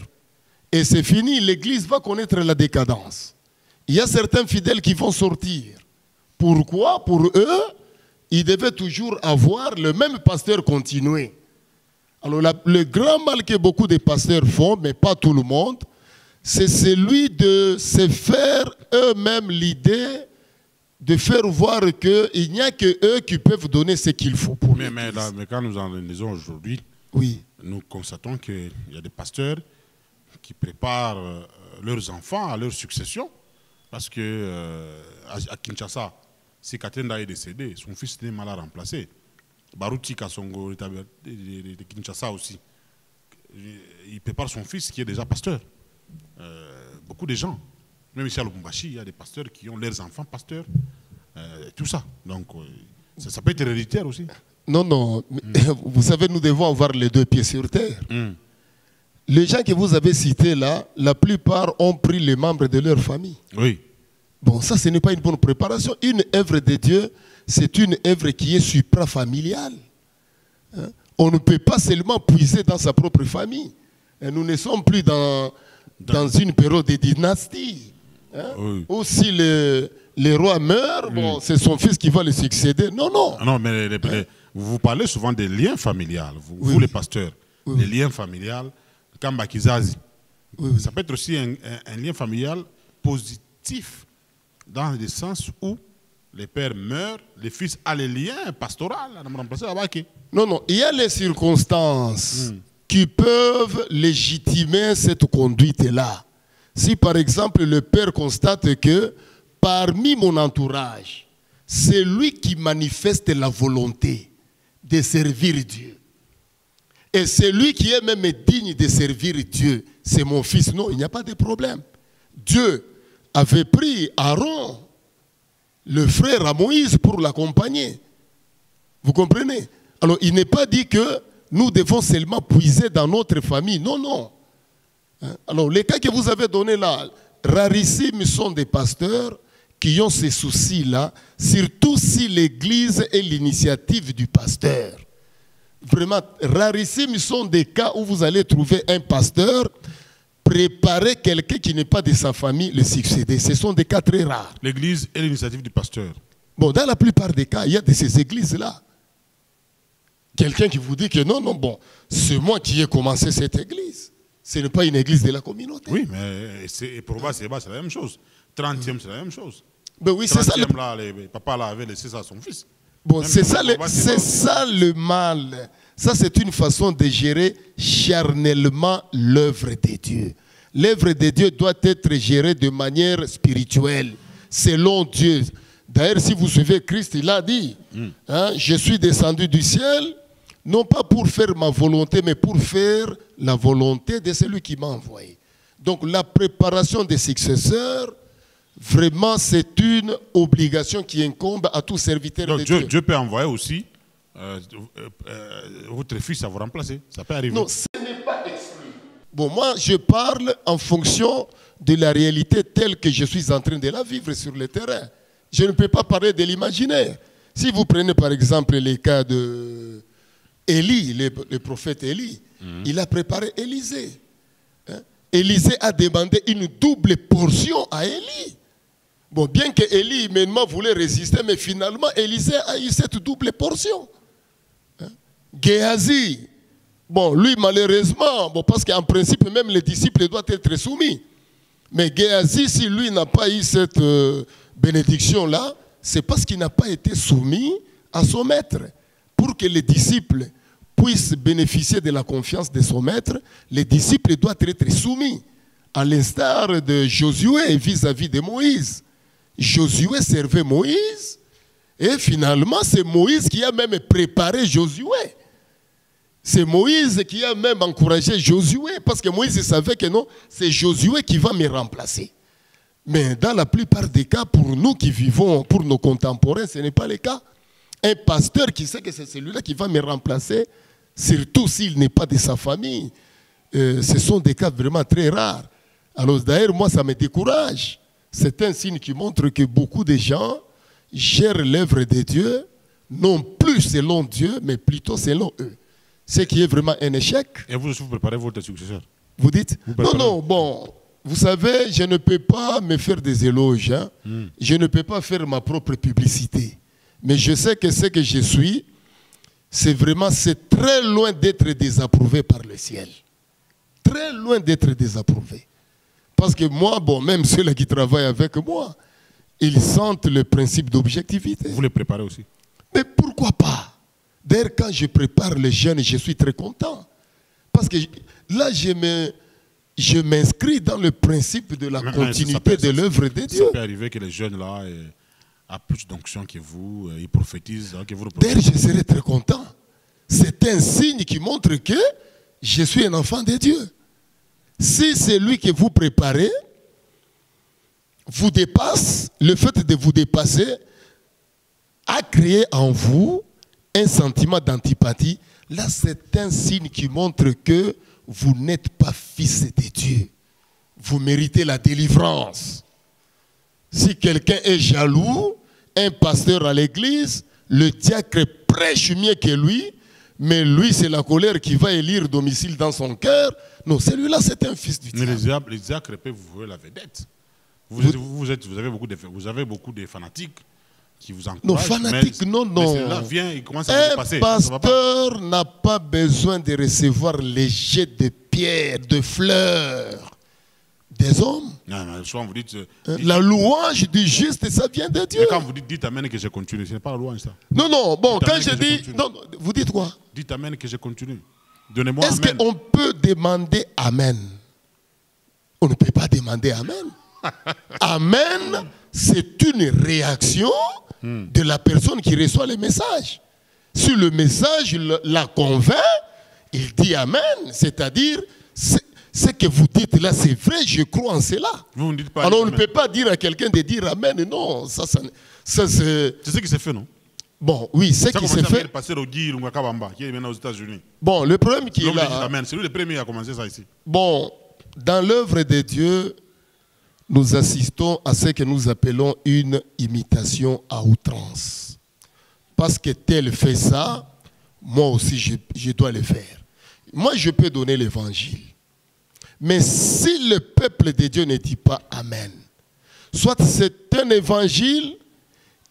et c'est fini, l'église va connaître la décadence. Il y a certains fidèles qui vont sortir. Pourquoi? Pour eux, ils devaient toujours avoir le même pasteur continué. Alors, le grand mal que beaucoup de pasteurs font, mais pas tout le monde, c'est celui de se faire eux-mêmes l'idée de faire voir qu'il n'y a que eux qui peuvent donner ce qu'il faut pour mais quand nous analysons aujourd'hui, oui, nous constatons qu'il y a des pasteurs qui préparent leurs enfants à leur succession. Parce que à Kinshasa, si Katenda est décédé, son fils n'est mal à remplacer. Baruti Kasongo de Kinshasa aussi. Il prépare son fils qui est déjà pasteur. Beaucoup de gens, même ici à Lubumbashi, il y a des pasteurs qui ont leurs enfants pasteurs. Tout ça. Donc, ça peut être héréditaire aussi. Non. Vous savez, nous devons avoir les deux pieds sur terre. Les gens que vous avez cités là, la plupart ont pris les membres de leur famille. Oui. Bon, ça, ce n'est pas une bonne préparation. Une œuvre de Dieu, c'est une œuvre qui est suprafamiliale. On ne peut pas seulement puiser dans sa propre famille. Nous ne sommes plus dans une période de dynastie. Hein? Oui. Ou si le roi meurt, bon, c'est son fils qui va le succéder. Non, non. Ah non, mais vous parlez souvent des liens familiales, vous les pasteurs. Les liens familiales, Kamba Kizazi. Ça peut être aussi un lien familial positif, dans le sens où les pères meurent, les fils ont les liens pastoraux. Non, non, il y a les circonstances qui peuvent légitimer cette conduite-là. Si par exemple le père constate que parmi mon entourage, c'est lui qui manifeste la volonté de servir Dieu. Et c'est lui qui est même digne de servir Dieu. C'est mon fils. Non, il n'y a pas de problème. Dieu avait pris Aaron, le frère à Moïse, pour l'accompagner. Vous comprenez? Alors, il n'est pas dit que nous devons seulement puiser dans notre famille. Non, non. Alors, les cas que vous avez donnés là, rarissimes sont des pasteurs qui ont ces soucis-là, surtout si l'Église est l'initiative du pasteur. Vraiment, rarissimes sont des cas où vous allez trouver un pasteur préparer quelqu'un qui n'est pas de sa famille le succéder. Ce sont des cas très rares. L'Église est l'initiative du pasteur. Bon, dans la plupart des cas, il y a de ces églises-là. Quelqu'un qui vous dit que non, non, bon, c'est moi qui ai commencé cette église. Ce n'est pas une église de la communauté. Oui, mais pour moi, c'est la même chose. 30e, c'est la même chose. Ben oui, c'est ça. Là, papa là, avait laissé ça à son fils. Bon, c'est ça, ça le mal. Ça, c'est une façon de gérer charnellement l'œuvre de Dieu. L'œuvre de Dieu doit être gérée de manière spirituelle, selon Dieu. D'ailleurs, si vous suivez Christ, il a dit, hein, je suis descendu du ciel, non pas pour faire ma volonté, mais pour faire la volonté de celui qui m'a envoyé. Donc la préparation des successeurs, vraiment, c'est une obligation qui incombe à tout serviteur de Dieu. Dieu peut envoyer aussi votre fils à vous remplacer. Ça peut arriver. Non, ce n'est pas exclu. Bon, moi, je parle en fonction de la réalité telle que je suis en train de la vivre sur le terrain. Je ne peux pas parler de l'imaginaire. Si vous prenez par exemple les cas de Élie, le prophète Élie, il a préparé Élisée. Hein? Élisée a demandé une double portion à Élie. Bon, bien que Élie humainement voulait résister, mais finalement Élisée a eu cette double portion. Hein? Géhazi, bon, lui malheureusement, bon, parce qu'en principe même les disciples doivent être soumis. Mais Géhazi, si lui n'a pas eu cette bénédiction-là, c'est parce qu'il n'a pas été soumis à son maître. Pour que les disciples puissent bénéficier de la confiance de son maître, les disciples doivent être soumis, à l'instar de Josué vis-à-vis de Moïse. Josué servait Moïse, et finalement c'est Moïse qui a même préparé Josué. C'est Moïse qui a même encouragé Josué, parce que Moïse savait que non, c'est Josué qui va me remplacer. Mais dans la plupart des cas, pour nous qui vivons, pour nos contemporains, ce n'est pas le cas. Un pasteur qui sait que c'est celui-là qui va me remplacer, surtout s'il n'est pas de sa famille, ce sont des cas vraiment très rares. Alors d'ailleurs, moi, ça me décourage. C'est un signe qui montre que beaucoup de gens gèrent l'œuvre de Dieu, non plus selon Dieu, mais plutôt selon eux. Ce qui est vraiment un échec. Et vous préparez votre successeur? Vous dites? Non, non, bon... Vous savez, je ne peux pas me faire des éloges. Hein. Je ne peux pas faire ma propre publicité. Mais je sais que ce que je suis, c'est très loin d'être désapprouvé par le ciel. Très loin d'être désapprouvé. Parce que moi, bon, même ceux-là qui travaillent avec moi, ils sentent le principe d'objectivité. Vous les préparez aussi? Mais pourquoi pas? D'ailleurs, quand je prépare les jeunes, je suis très content. Parce que là, je m'inscris dans le principe de la continuité de l'œuvre de Dieu. Ça peut arriver que les jeunes là aient plus d'onction que vous, ils prophétisent, que vous D'ailleurs, je serai très content. C'est un signe qui montre que je suis un enfant de Dieu. Si c'est lui que vous préparez, vous dépasse, le fait de vous dépasser a créé en vous un sentiment d'antipathie. Là, c'est un signe qui montre que vous n'êtes pas fils de Dieu. Vous méritez la délivrance. Si quelqu'un est jaloux, un pasteur à l'église, le diacre prêche mieux que lui, mais lui, c'est la colère qui va élire domicile dans son cœur. Non, celui-là, c'est un fils du diable. Mais les diacres peuvent vous voir la vedette. Vous avez beaucoup de fanatiques qui vous encouragent. Non, fanatiques, non. Mais là vient, il commence à vous dépasser. Un pasteur n'a pas besoin de recevoir les jets de pierres, de fleurs des hommes. Non, souvent vous dites... la louange du juste, ça vient de Dieu. Mais quand vous dites amen que je continue, ce n'est pas la louange ça. Non, bon, quand je dis... Non, vous dites quoi? Dites amen que je continue. Donnez-moi amen. Est-ce qu'on peut demander amen? On ne peut pas demander amen. Amen, c'est une réaction de la personne qui reçoit le message. Si le message la convainc, il dit amen, c'est-à-dire ce que vous dites là, c'est vrai, je crois en cela. Vous ne dites pas. Alors on ne peut pas dire à quelqu'un de dire amen, non, ça c'est... C'est ce qui s'est fait, non? Bon, oui, c'est ce qui s'est fait. Qui est maintenant aux États-Unis. Bon, le problème qui est là... C'est lui le premier à commencer ça ici. Bon, dans l'œuvre de Dieu, nous assistons à ce que nous appelons une imitation à outrance. Parce que tel fait ça, moi aussi je dois le faire. Moi je peux donner l'évangile. Mais si le peuple de Dieu ne dit pas amen, soit c'est un évangile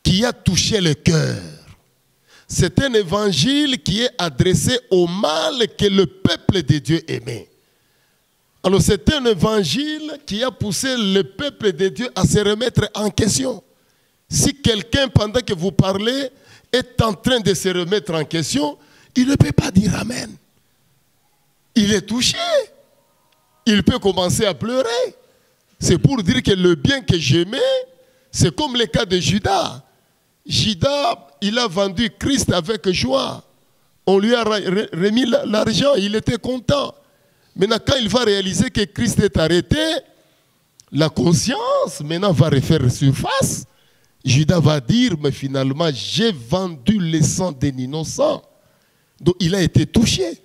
qui a touché le cœur. C'est un évangile qui est adressé au mal que le peuple de Dieu aimait. Alors c'est un évangile qui a poussé le peuple de Dieu à se remettre en question. Si quelqu'un, pendant que vous parlez, est en train de se remettre en question, il ne peut pas dire amen. Il est touché. Il peut commencer à pleurer. C'est pour dire que le bien que j'aimais, c'est comme le cas de Judas. Judas, il a vendu Christ avec joie. On lui a remis l'argent, il était content. Maintenant, quand il va réaliser que Christ est arrêté, la conscience maintenant va refaire surface. Judas va dire, mais finalement, j'ai vendu le sang d'un innocent. Donc, il a été touché.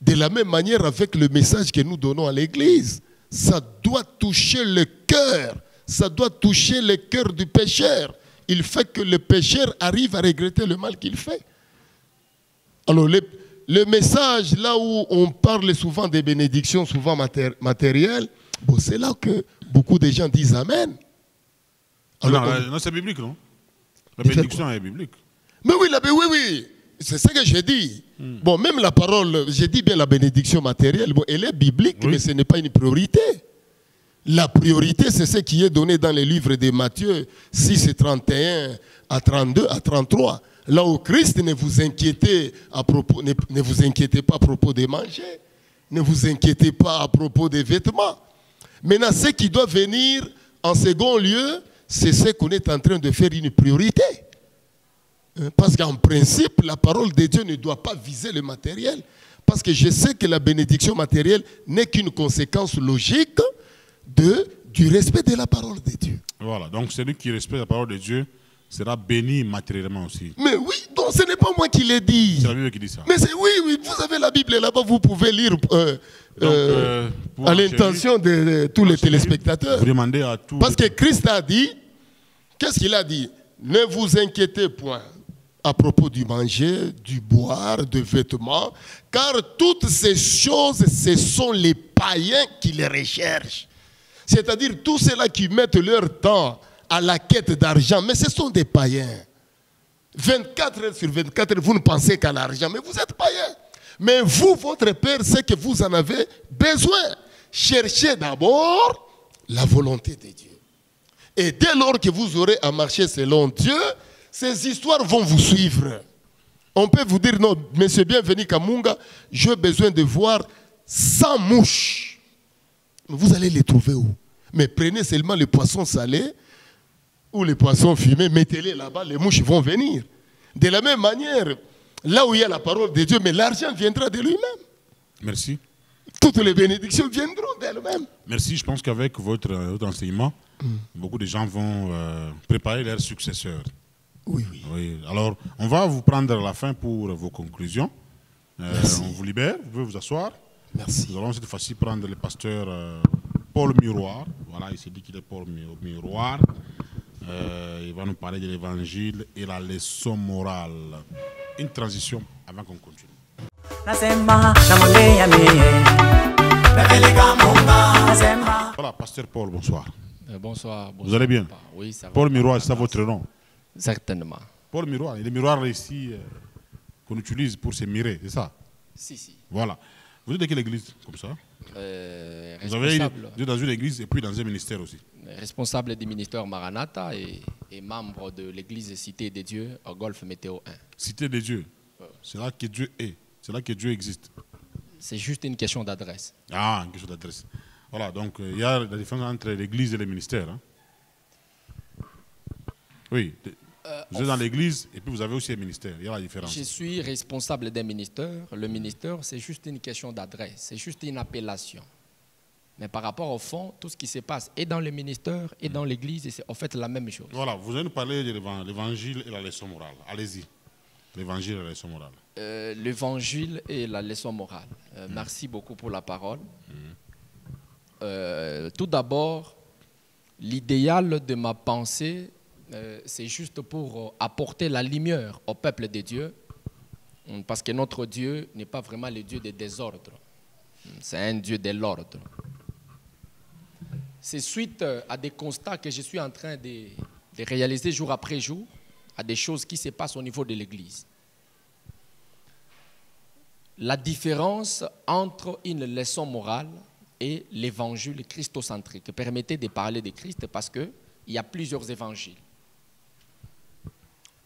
De la même manière avec le message que nous donnons à l'Église. Ça doit toucher le cœur. Ça doit toucher le cœur du pécheur. Il fait que le pécheur arrive à regretter le mal qu'il fait. Alors, le message, là où on parle souvent des bénédictions, souvent matérielles, bon, c'est là que beaucoup de gens disent Amen. Alors, non, c'est biblique, non? La bénédiction est biblique. Mais oui, oui. C'est ce que j'ai dit. Bon, même la parole, j'ai dit bien la bénédiction matérielle, bon, elle est biblique, oui. Mais ce n'est pas une priorité. La priorité, c'est ce qui est donné dans les livres de Matthieu 6, 31 à 32, à 33. Là où Christ, ne vous inquiétez pas à propos de manger. Ne vous inquiétez pas à propos des vêtements. Maintenant, ce qui doit venir en second lieu, c'est ce qu'on est en train de faire une priorité. Parce qu'en principe, la parole de Dieu ne doit pas viser le matériel. Parce que je sais que la bénédiction matérielle n'est qu'une conséquence logique du respect de la parole de Dieu. Voilà, donc celui qui respecte la parole de Dieu sera béni matériellement aussi. Mais oui, donc ce n'est pas moi qui l'ai dit. C'est la Bible qui dit ça. Mais oui, vous avez la Bible là-bas, vous pouvez lire à l'intention de tous les téléspectateurs. Vous demandez à tous. Parce que Christ a dit, qu'est-ce qu'il a dit? Ne vous inquiétez point à propos du manger, du boire, des vêtements, car toutes ces choses, ce sont les païens qui les recherchent. C'est-à-dire tous ceux-là qui mettent leur temps à la quête d'argent, mais ce sont des païens. 24 heures sur 24 heures, vous ne pensez qu'à l'argent, mais vous êtes païens. Mais vous, votre Père, sait que vous en avez besoin. Cherchez d'abord la volonté de Dieu. Et dès lors que vous aurez à marcher selon Dieu, ces histoires vont vous suivre. On peut vous dire, non, monsieur bienvenu Kamunga, j'ai besoin de voir 100 mouches. Vous allez les trouver où? Mais prenez seulement les poissons salés ou les poissons fumés, mettez-les là-bas, les mouches vont venir. De la même manière, là où il y a la parole de Dieu, mais l'argent viendra de lui-même. Merci. Toutes les bénédictions viendront d'elles-mêmes. Merci, je pense qu'avec votre enseignement, beaucoup de gens vont préparer leurs successeurs. Oui. Alors, on va vous prendre à la fin pour vos conclusions. On vous libère, vous pouvez vous asseoir. Merci. Nous allons cette fois-ci prendre le pasteur Paul Miroir. Voilà, il s'est dit qu'il est Paul Miroir. Il va nous parler de l'évangile et la leçon morale. Une transition avant qu'on continue. Voilà, pasteur Paul, bonsoir. Bonsoir. Vous allez bien? Oui, ça va. Paul Miroir, c'est ça votre nom? Certainement. Paul Miroir, les miroirs ici qu'on utilise pour se mirer, c'est ça? Si. Voilà. Vous êtes de quelle église comme ça? Vous êtes dans une église et puis dans un ministère aussi. Responsable du ministère Maranatha et membre de l'église Cité des Dieux au Golfe Météo 1. Cité des Dieux, c'est là que Dieu est, c'est là que Dieu existe. C'est juste une question d'adresse. Ah, une question d'adresse. Voilà, donc il y a la différence entre l'église et le ministère. Hein? Oui, vous êtes dans l'église et puis vous avez aussi un ministère. Il y a la différence. Je suis responsable d'un ministère. Le ministère, c'est juste une question d'adresse. C'est juste une appellation. Mais par rapport au fond, tout ce qui se passe et dans le ministère et dans l'église, c'est en fait la même chose. Voilà, vous allez nous parler de l'évangile et la leçon morale. Allez-y. L'évangile et la leçon morale. L'évangile et la leçon morale. Merci beaucoup pour la parole. Tout d'abord, l'idéal de ma pensée, c'est juste pour apporter la lumière au peuple de Dieu, parce que notre Dieu n'est pas vraiment le Dieu des désordres, c'est un Dieu de l'ordre. C'est suite à des constats que je suis en train de réaliser jour après jour, à des choses qui se passent au niveau de l'Église. La différence entre une leçon morale et l'évangile christocentrique. Permettez de parler de Christ parce qu'il y a plusieurs évangiles.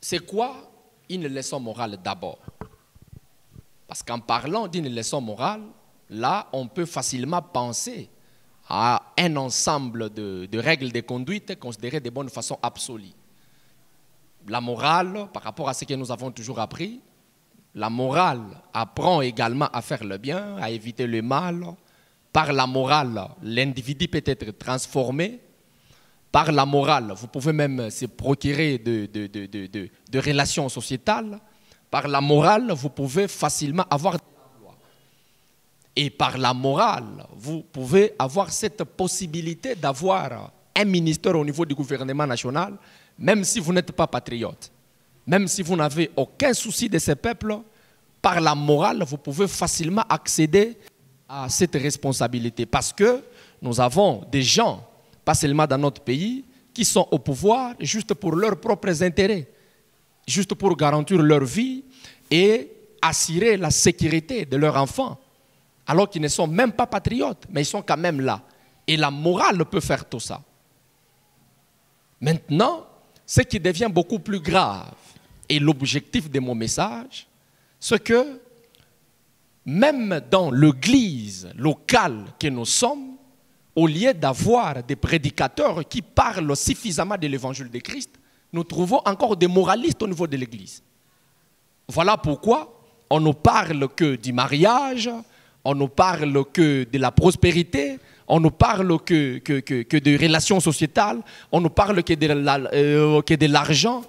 C'est quoi une leçon morale d'abord? Parce qu'en parlant d'une leçon morale, là, on peut facilement penser à un ensemble de règles de conduite considérées de bonne façon absolue. La morale, par rapport à ce que nous avons toujours appris, la morale apprend également à faire le bien, à éviter le mal. Par la morale, l'individu peut être transformé. Par la morale, vous pouvez même se procurer de relations sociétales. Par la morale, vous pouvez facilement avoir de l'emploi. Et par la morale, vous pouvez avoir cette possibilité d'avoir un ministère au niveau du gouvernement national, même si vous n'êtes pas patriote. Même si vous n'avez aucun souci de ces peuples, par la morale, vous pouvez facilement accéder à cette responsabilité. Parce que nous avons des gens, pas seulement dans notre pays, qui sont au pouvoir juste pour leurs propres intérêts, juste pour garantir leur vie et assurer la sécurité de leurs enfants, alors qu'ils ne sont même pas patriotes, mais ils sont quand même là. Et la morale peut faire tout ça. Maintenant, ce qui devient beaucoup plus grave, et l'objectif de mon message, c'est que même dans l'église locale que nous sommes, au lieu d'avoir des prédicateurs qui parlent suffisamment de l'évangile de Christ, nous trouvons encore des moralistes au niveau de l'église. Voilà pourquoi on ne parle que du mariage, on ne parle que de la prospérité, on ne parle que de relations sociétales, on ne parle que de l'argent.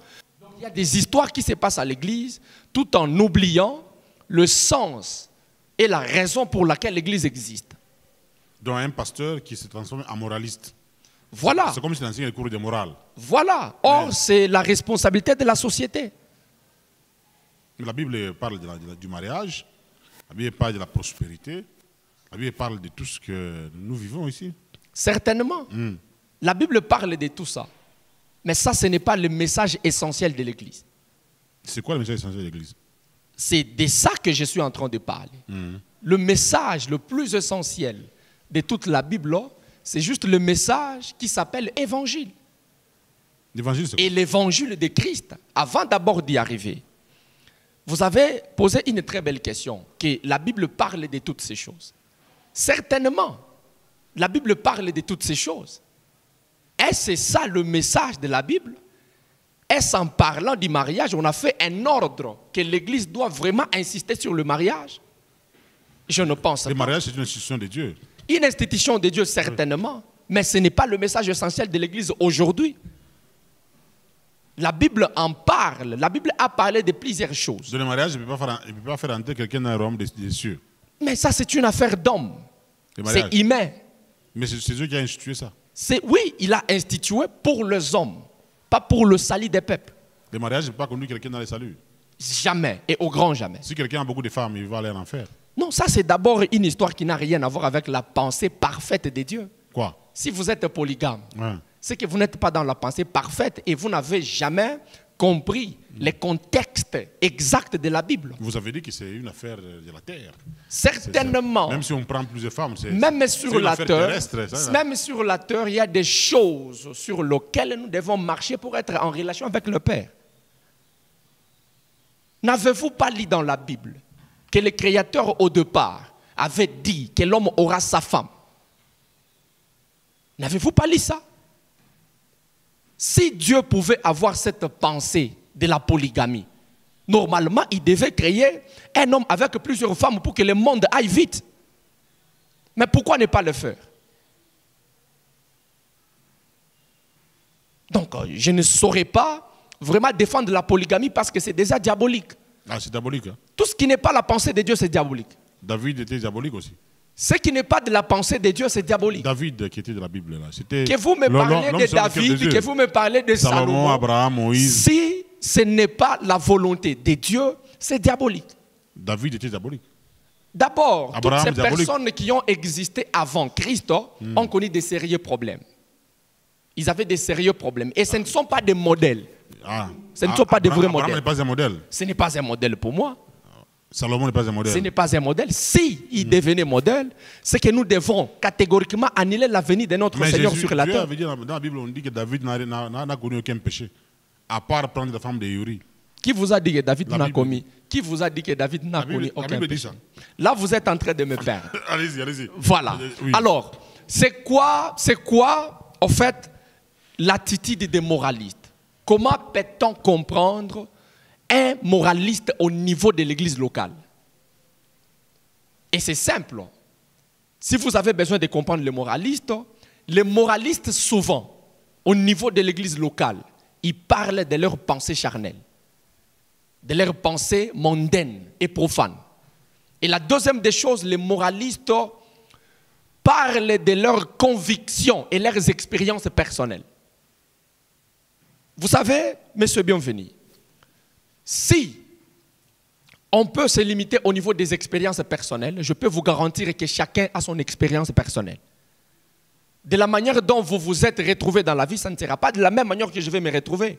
Il y a des histoires qui se passent à l'église tout en oubliant le sens et la raison pour laquelle l'église existe. Donc un pasteur qui se transforme en moraliste. Voilà. C'est comme s'il enseigne les cours de morale. Voilà. Or, c'est la responsabilité de la société. La Bible parle du mariage, la Bible parle de la prospérité, la Bible parle de tout ce que nous vivons ici. Certainement. La Bible parle de tout ça. Mais ça, ce n'est pas le message essentiel de l'Église. C'est quoi le message essentiel de l'Église? C'est de ça que je suis en train de parler. Le message le plus essentiel de toute la Bible, c'est juste le message qui s'appelle Évangile. L'évangile, c'est quoi? Et l'évangile de Christ, avant d'abord d'y arriver, vous avez posé une très belle question, que la Bible parle de toutes ces choses. Certainement, la Bible parle de toutes ces choses. Est-ce ça le message de la Bible? Est-ce en parlant du mariage, on a fait un ordre que l'Église doit vraiment insister sur le mariage? Je ne pense pas. Le mariage, c'est une institution de Dieu. Une institution de Dieu, certainement, mais ce n'est pas le message essentiel de l'Église aujourd'hui. La Bible en parle. La Bible a parlé de plusieurs choses. Dans le mariage, il ne peut pas faire entrer quelqu'un dans un royaume des cieux. Mais ça, c'est une affaire d'homme. C'est humain. Mais c'est Dieu qui a institué ça. Oui, il a institué pour les hommes, pas pour le salut des peuples. Le mariage ne peut pas conduire quelqu'un dans le salut. Jamais, et au grand jamais. Si quelqu'un a beaucoup de femmes, il va aller en enfer. Non, ça c'est d'abord une histoire qui n'a rien à voir avec la pensée parfaite de Dieu. Quoi? si vous êtes polygame, c'est que vous n'êtes pas dans la pensée parfaite et vous n'avez jamais compris les contextes exacts de la Bible. Vous avez dit que c'est une affaire de la terre. Certainement. Même si on prend plusieurs femmes, c'est même sur une affaire terrestre. Même sur la terre, il y a des choses sur lesquelles nous devons marcher pour être en relation avec le Père. N'avez-vous pas lu dans la Bible que le Créateur au départ avait dit que l'homme aura sa femme? N'avez-vous pas lu ça? Si Dieu pouvait avoir cette pensée de la polygamie, normalement, il devait créer un homme avec plusieurs femmes pour que le monde aille vite. Mais pourquoi ne pas le faire? Donc, je ne saurais pas vraiment défendre la polygamie parce que c'est déjà diabolique. Ah, c'est diabolique. Hein? Tout ce qui n'est pas la pensée de Dieu, c'est diabolique. David était diabolique aussi. Ce qui n'est pas de la pensée de Dieu, c'est diabolique. David qui était de la Bible là, c'était. Que vous me parlez de David, que vous me parlez de Salomon, Abraham, Moïse. Si ce n'est pas la volonté de Dieu, c'est diabolique. David était diabolique. D'abord, toutes ces personnes qui ont existé avant Christ ont connu des sérieux problèmes. Ils avaient des sérieux problèmes. Et ce ne sont pas des modèles. Ce ne sont pas des vrais modèles. Abraham n'est pas un modèle. Ce n'est pas un modèle pour moi. Salomon n'est pas un modèle. Ce n'est pas un modèle. Si il devenait modèle, c'est que nous devons catégoriquement annuler la venue de notre Seigneur sur la terre. Avait dit dans la Bible, on dit que David n'a connu aucun péché, à part prendre la femme de Uri. Qui vous a dit que David n'a commis? Qui vous a dit que David n'a connu aucun péché? Là, vous êtes en train de me perdre. Allez-y, allez-y. Voilà. Oui. Alors, c'est quoi, en fait, l'attitude des moralistes? Comment peut-on comprendre un moraliste au niveau de l'église locale? Et c'est simple. Si vous avez besoin de comprendre les moralistes souvent, au niveau de l'église locale, ils parlent de leurs pensées charnelles, de leurs pensées mondaines et profanes. Et la deuxième des choses, les moralistes parlent de leurs convictions et leurs expériences personnelles. Vous savez, monsieur bienvenu, si on peut se limiter au niveau des expériences personnelles, je peux vous garantir que chacun a son expérience personnelle. De la manière dont vous vous êtes retrouvé dans la vie, ça ne sera pas de la même manière que je vais me retrouver.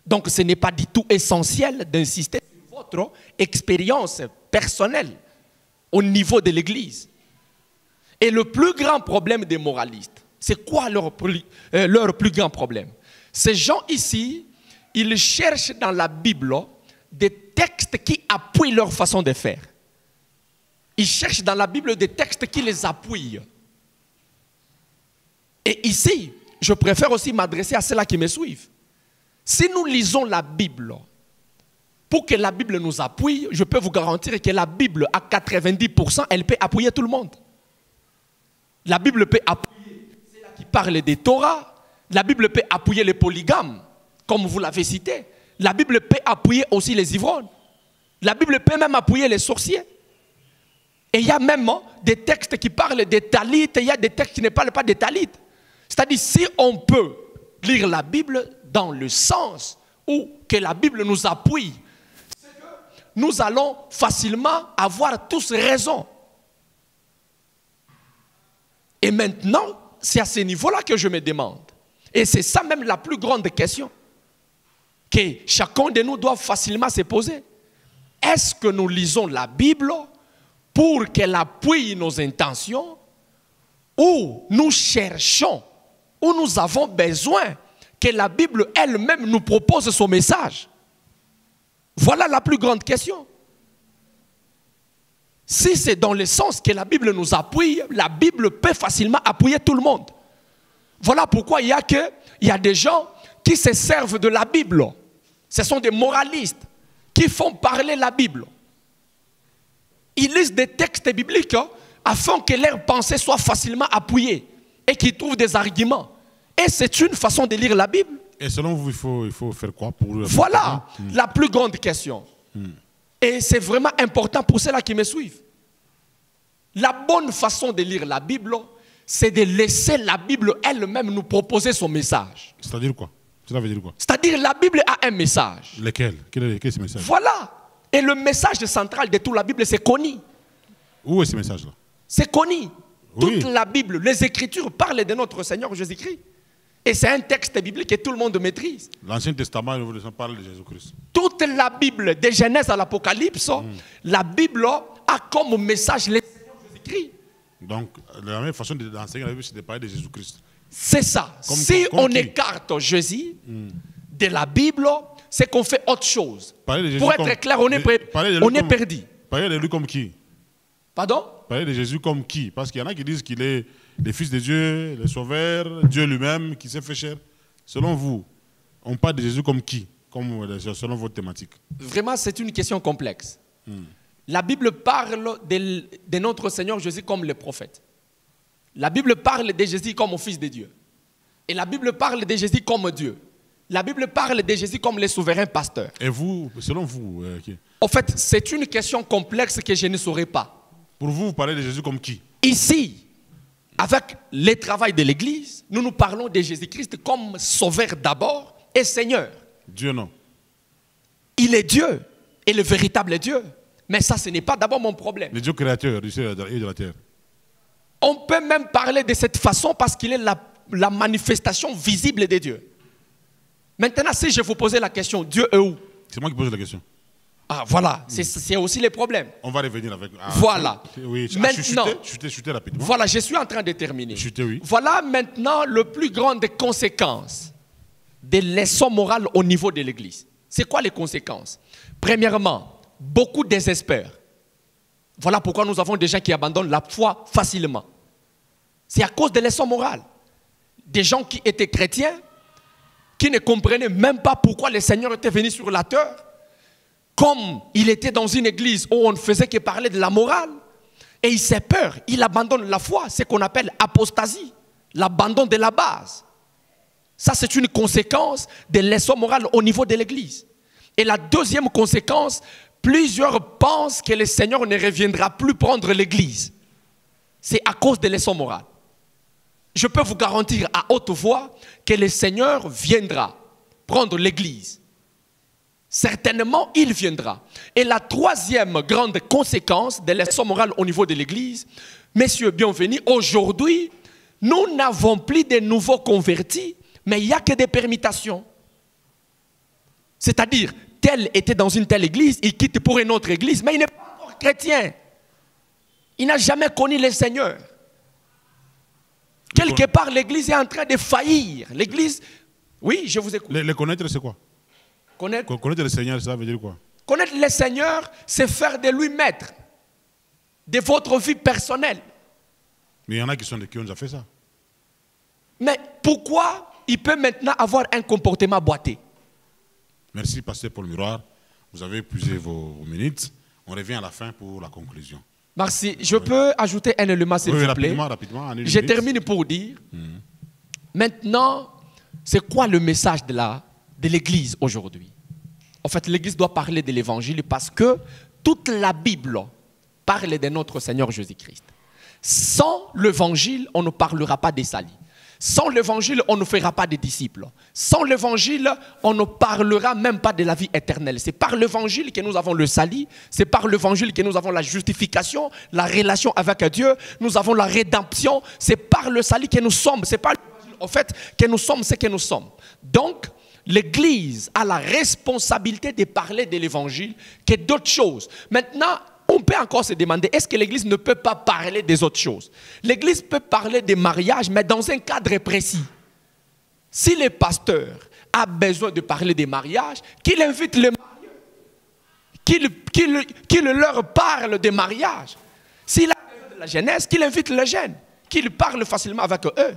Donc ce n'est pas du tout essentiel d'insister sur votre expérience personnelle au niveau de l'Église. Et le plus grand problème des moralistes, c'est quoi leur plus grand problème? Ces gens ici, ils cherchent dans la Bible des textes qui appuient leur façon de faire. Ils cherchent dans la Bible des textes qui les appuient. Et ici, je préfère aussi m'adresser à ceux-là qui me suivent. Si nous lisons la Bible, pour que la Bible nous appuie, je peux vous garantir que la Bible, à 90%, elle peut appuyer tout le monde. La Bible peut appuyer ceux-là qui parlent des Torah. La Bible peut appuyer les polygames, comme vous l'avez cité. La Bible peut appuyer aussi les ivrognes. La Bible peut même appuyer les sorciers. Et il y a même des textes qui parlent des talites, et il y a des textes qui ne parlent pas des talites. C'est-à-dire, si on peut lire la Bible dans le sens où que la Bible nous appuie, c'est que nous allons facilement avoir tous raison. Et maintenant, c'est à ce niveau-là que je me demande. Et c'est ça même la plus grande question que chacun de nous doit facilement se poser. Est-ce que nous lisons la Bible pour qu'elle appuie nos intentions ou nous cherchons, ou nous avons besoin que la Bible elle-même nous propose son message? Voilà la plus grande question. Si c'est dans le sens que la Bible nous appuie, la Bible peut facilement appuyer tout le monde. Voilà pourquoi il y a des gens qui se servent de la Bible. Ce sont des moralistes qui font parler la Bible. Ils lisent des textes bibliques afin que leurs pensées soient facilement appuyées et qu'ils trouvent des arguments. Et c'est une façon de lire la Bible. Et selon vous, il faut faire quoi pour... Voilà la plus grande question. Et c'est vraiment important pour ceux-là qui me suivent. La bonne façon de lire la Bible, c'est de laisser la Bible elle-même nous proposer son message. C'est-à-dire quoi? Cela veut dire quoi? C'est-à-dire la Bible a un message. Lequel? Quel est ce message? Voilà. Et le message central de toute la Bible, c'est connu. Où est ce message-là? C'est connu. Toute la Bible, les Écritures parlent de notre Seigneur Jésus-Christ. Et c'est un texte biblique que tout le monde maîtrise. L'Ancien Testament, le Nouveau Testament parle de Jésus-Christ. Toute la Bible, de Genèse à l'Apocalypse, la Bible a comme message le Seigneur Jésus-Christ. Donc, la meilleure façon d'enseigner la Bible, c'est de parler de Jésus-Christ. C'est ça. Si on écarte Jésus de la Bible, c'est qu'on fait autre chose. Pour être clair, on est perdu. Parler de lui comme qui? Pardon? Parler de Jésus comme qui? Parce qu'il y en a qui disent qu'il est le Fils de Dieu, le Sauveur, Dieu lui-même qui s'est fait chair. Selon vous, on parle de Jésus comme qui? Selon votre thématique. Vraiment, c'est une question complexe. La Bible parle de notre Seigneur Jésus comme le prophète. La Bible parle de Jésus comme le Fils de Dieu. Et la Bible parle de Jésus comme Dieu. La Bible parle de Jésus comme le souverain pasteur. Et vous, selon vous En fait, c'est une question complexe que je ne saurais pas. Pour vous, vous parlez de Jésus comme qui? Ici, avec le travail de l'Église, nous parlons de Jésus-Christ comme sauveur d'abord et Seigneur. Dieu, non. Il est Dieu et le véritable Dieu. Mais ça, ce n'est pas d'abord mon problème. Le Dieu créateur du ciel et de la terre. On peut même parler de cette façon parce qu'il est la manifestation visible de Dieu. Maintenant, si je vous posais la question, Dieu est où? C'est moi qui pose la question. Ah, voilà, c'est aussi le problème. On va revenir avec... Voilà. Oui, maintenant, chuter rapidement. Voilà, je suis en train de terminer. Chuter, oui. Voilà maintenant le plus grand des conséquences des leçons morales au niveau de l'Église. C'est quoi les conséquences? Premièrement, beaucoup désespèrent. Voilà pourquoi nous avons des gens qui abandonnent la foi facilement. C'est à cause des leçons morales. Des gens qui étaient chrétiens, qui ne comprenaient même pas pourquoi le Seigneur était venu sur la terre. Comme il était dans une église où on ne faisait que parler de la morale, et il s'est peur, il abandonne la foi, ce qu'on appelle apostasie, l'abandon de la base. Ça, c'est une conséquence des leçons morales au niveau de l'église. Et la deuxième conséquence, plusieurs pensent que le Seigneur ne reviendra plus prendre l'église. C'est à cause des leçons morales. Je peux vous garantir à haute voix que le Seigneur viendra prendre l'église. Certainement, il viendra. Et la troisième grande conséquence des leçons morales au niveau de l'Église, messieurs, bienvenus, aujourd'hui, nous n'avons plus de nouveaux convertis, mais il n'y a que des permutations. C'est-à-dire, tel était dans une telle église, il quitte pour une autre église, mais il n'est pas encore chrétien. Il n'a jamais connu le Seigneur. Quelque part, l'église est en train de faillir. L'église, oui, je vous écoute. Le connaître, c'est quoi? Connaître le Seigneur, ça veut dire quoi? Connaître le Seigneur, c'est faire de lui maître de votre vie personnelle. Mais il y en a qui ont déjà fait ça. Mais pourquoi il peut maintenant avoir un comportement boité? Merci, pasteur Paul Miroir. Vous avez épuisé vos minutes. On revient à la fin pour la conclusion. Merci. Je peux ajouter un élément, s'il vous plaît? Rapidement. Je termine pour dire, maintenant, c'est quoi le message de l'Église aujourd'hui? En fait, l'Église doit parler de l'Évangile parce que toute la Bible parle de notre Seigneur Jésus-Christ. Sans l'Évangile, on ne parlera pas des salis. Sans l'Évangile, on ne fera pas de disciples. Sans l'Évangile, on ne parlera même pas de la vie éternelle. C'est par l'Évangile que nous avons le salut. C'est par l'Évangile que nous avons la justification, la relation avec Dieu. Nous avons la rédemption. C'est par le salut que nous sommes. C'est par l'Évangile, en fait, que nous sommes ce que nous sommes. Donc, l'Église a la responsabilité de parler de l'Évangile que d'autres choses. Maintenant, on peut encore se demander, est-ce que l'Église ne peut pas parler des autres choses? L'Église peut parler des mariages, mais dans un cadre précis. Si le pasteur a besoin de parler des mariages, qu'il invite les mariés, qu'il leur parle des mariages. S'il a besoin de la jeunesse, qu'il invite les jeunes, qu'il parle facilement avec eux.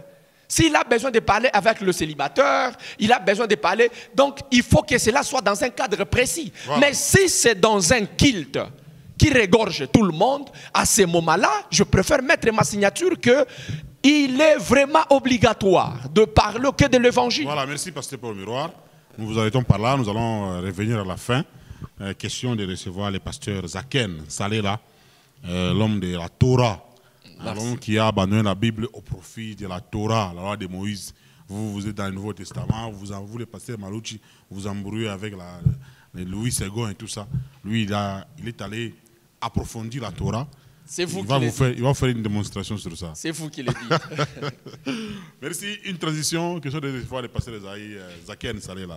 S'il a besoin de parler avec le célibataire, il a besoin de parler. Donc, il faut que cela soit dans un cadre précis. Wow. Mais si c'est dans un culte qui regorge tout le monde, à ce moment-là, je préfère mettre ma signature qu'il est vraiment obligatoire de parler que de l'Évangile. Voilà, merci Pasteur Paul Miroir. Nous vous arrêtons par là. Nous allons revenir à la fin. Question de recevoir le pasteur Zaken Salela, l'homme de la Torah. L'homme qui a abandonné la Bible au profit de la Torah, la loi de Moïse. Vous êtes dans le Nouveau Testament, vous le pasteur Malouchi, vous embrouillez avec Louis II et tout ça. Lui, il est allé approfondir la Torah. C'est vous il qui va le vous faire, il va faire une démonstration sur ça. C'est vous qui le dites. Merci. Une transition, question de fois de passer les Zaken Salé là.